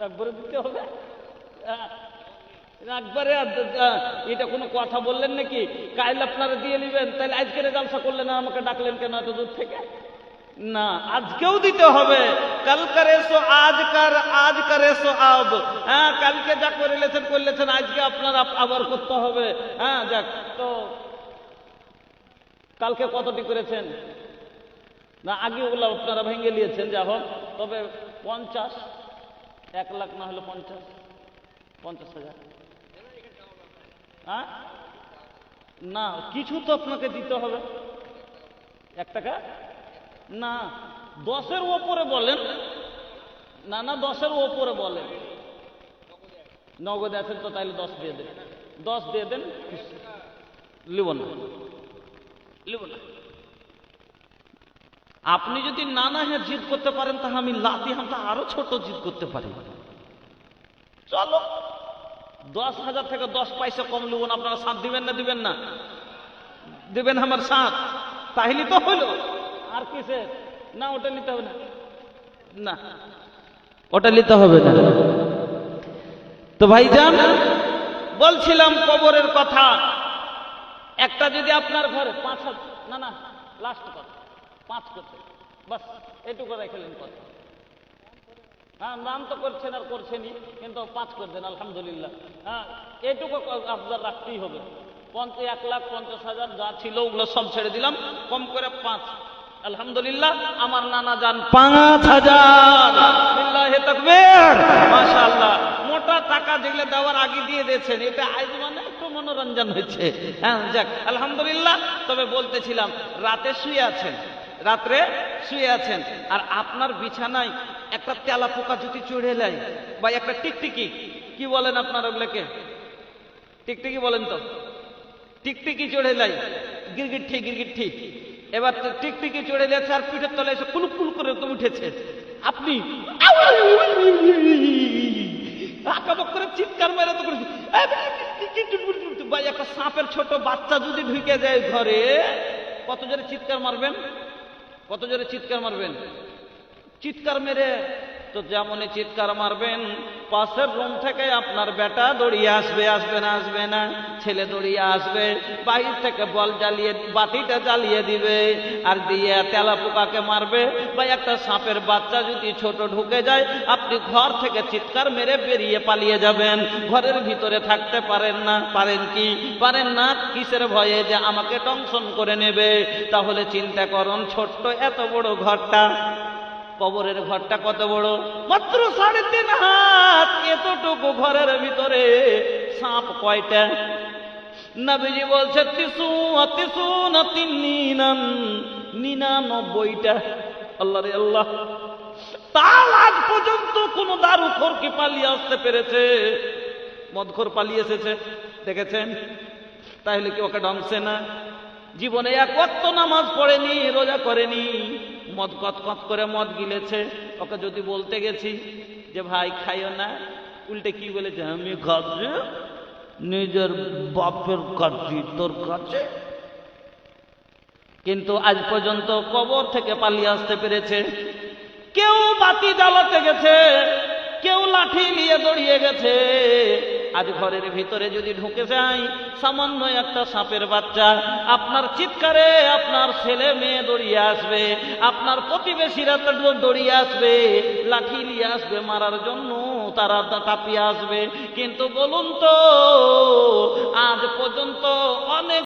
একবারে দিতে হবে একবারে। এটা কোনো কথা বললেন নাকি? কাল আপনারা দিয়ে নেবেন, তাহলে আজকে জালসা করলেন আর আমাকে ডাকলেন কেন এত দূর থেকে? না, আজকেও দিতে হবে। কাল করে সো আজ করে সো আব। হ্যাঁ, কালকে যা করলেছেন আজকে আপনারা আবার করতে হবে। হ্যাঁ, যাক। তো কালকে কতটি করেছেন? না আগে ওগুলো আপনারা ভেঙে নিয়েছেন, যা হোক। তবে 50, 1 লাখ না হলে 50,000। হ্যাঁ না, কিছু তো আপনাকে দিতে হবে। 1 টাকা না, 10-এর ওপরে বলেন। না না, 10-এর ওপরে বলেন। নগদে আছেন তো তাইলে 10 দিয়ে দেন। 10 দিয়ে দেন, লিব না, লিব না। আপনি যদি না না হ্যাঁ জিদ করতে পারেন, তাহলে আমি লাতি হামটা আরো ছোট জিদ করতে পারি। চলো 10,000 থেকে 10 পয়সা কম লিব না। আপনারা 7 দিবেন না? দিবেন না? দিবেন আমার 7, তাহলে তো হইল। আর কিসে? না ওটা নিতে হবে না, না ওটা নিতে হবে না। তো ভাইজান বলছিলাম কবরের কথা। একটা যদি আপনার ঘরে 5,000, না না লাস্ট কথা 5 করতে, বাস এটুকু রেখেলেন কথা। হ্যাঁ নাম তো করছেন আর করছেনই, কিন্তু 5 করে দেন আলহামদুলিল্লাহ। হ্যাঁ এইটুকু আপনার রাখতেই হবে। 1,50,000 যা ছিল ওগুলো সব ছেড়ে দিলাম, কম করে 5। আলহামদুলিল্লাহ আমার নানা যান 5,000। বিল্লাহি তাকবীর, মাশাআল্লাহ। মোটা টাকা যেগুলো দেওয়ার আগে দিয়ে দিয়েছেন, এটা আজ মানে একটু মনোরঞ্জন হয়েছে। হ্যাঁ যাক আলহামদুলিল্লাহ। তবে বলতেছিলাম, রাতে শুয়ে আছেন, রাত্রে শুয়ে আছেন, আর আপনার বিছানায় একটা তেলা পোকা যদি চড়ে যায়, বা একটা টিকটিকি, কি বলেন আপনার ওগুলোকে? টিকটিকি বলেন তো। টিকটিকি চড়ে যায়, গিরগিট্টি গিরগিট্টি। এবার টিকটিকি চড়ে যাচ্ছে আর পিঠের তলে এসে কুলুক কুলুক করে উঠেছে। আপনি আঁকাবক করে চিৎকার মেরে তো করেছি। ভাই একটা সাপের ছোট বাচ্চা যদি ঢুকে যায় ঘরে, কত জোরে চিৎকার মারবেন? কত জোরে চিৎকার মারবেন? চিৎকার মেরে তো যেমনই চিৎকার মারবেন, পাশের রুম থেকে আপনার বেটা দৌড়িয়ে আসবে। আসবে না? আসবে না? ছেলে দৌড়িয়ে আসবে, বাহির থেকে বল জ্বালিয়ে, বাতিটা জ্বালিয়ে দিবে, আর দিয়ে তেলা পোকাকে মারবে। বা একটা সাপের বাচ্চা যদি ছোট ঢুকে যায়, আপনি ঘর থেকে চিৎকার মেরে বেরিয়ে পালিয়ে যাবেন। ঘরের ভিতরে থাকতে পারেন না। পারেন কি? পারেন না। কিসের ভয়ে? যে আমাকে টংশন করে নেবে। তাহলে চিন্তা করুন, ছোট্ট এত বড় ঘরটা, কবরের ঘরটা কত বড়? মাত্র 3.5 হাত। এতটুকু ঘরের ভিতরে সাপ কয়টা? নবীজি বলছে 99টা। আল্লাহ রে আল্লাহ। তাও আজ পর্যন্ত কোন দারুখোর কি পালিয়ে আসতে পেরেছে? মদখোর পালিয়ে এসেছে, দেখেছেন? তাহলে কি ওকে ঢংসে না? জীবনে 1 ওয়াক্ত নামাজ পড়েনি, রোজা করেনি, মদ কত করে মদ গিলেছে। ওকে যদি বলতে গেছি যে ভাই খাইও না, উল্টে কি বলেছে? আমি খাচ্ছি, নিজের বাপের কাছে, তোর কাছে। কিন্তু আজ পর্যন্ত কবর থেকে পালিয়ে আসতে পেরেছে? কেউ বাতি জ্বালাতে গেছে, কেউ লাঠি নিয়ে দৌড়িয়ে গেছে। আজ ঘরের ভিতরে যদি ঢুকে যায় সামান্য একটা সাপের বাচ্চা, আপনার চিৎকারে আপনার ছেলে মেয়ে দৌড়িয়ে আসবে, আপনার প্রতিবেশীরা দৌড়িয়ে আসবে, লাঠি নিয়ে আসবে মারার জন্য, তারা তাপিয়ে আসবে। কিন্তু বলুন তো, আজ পর্যন্ত অনেক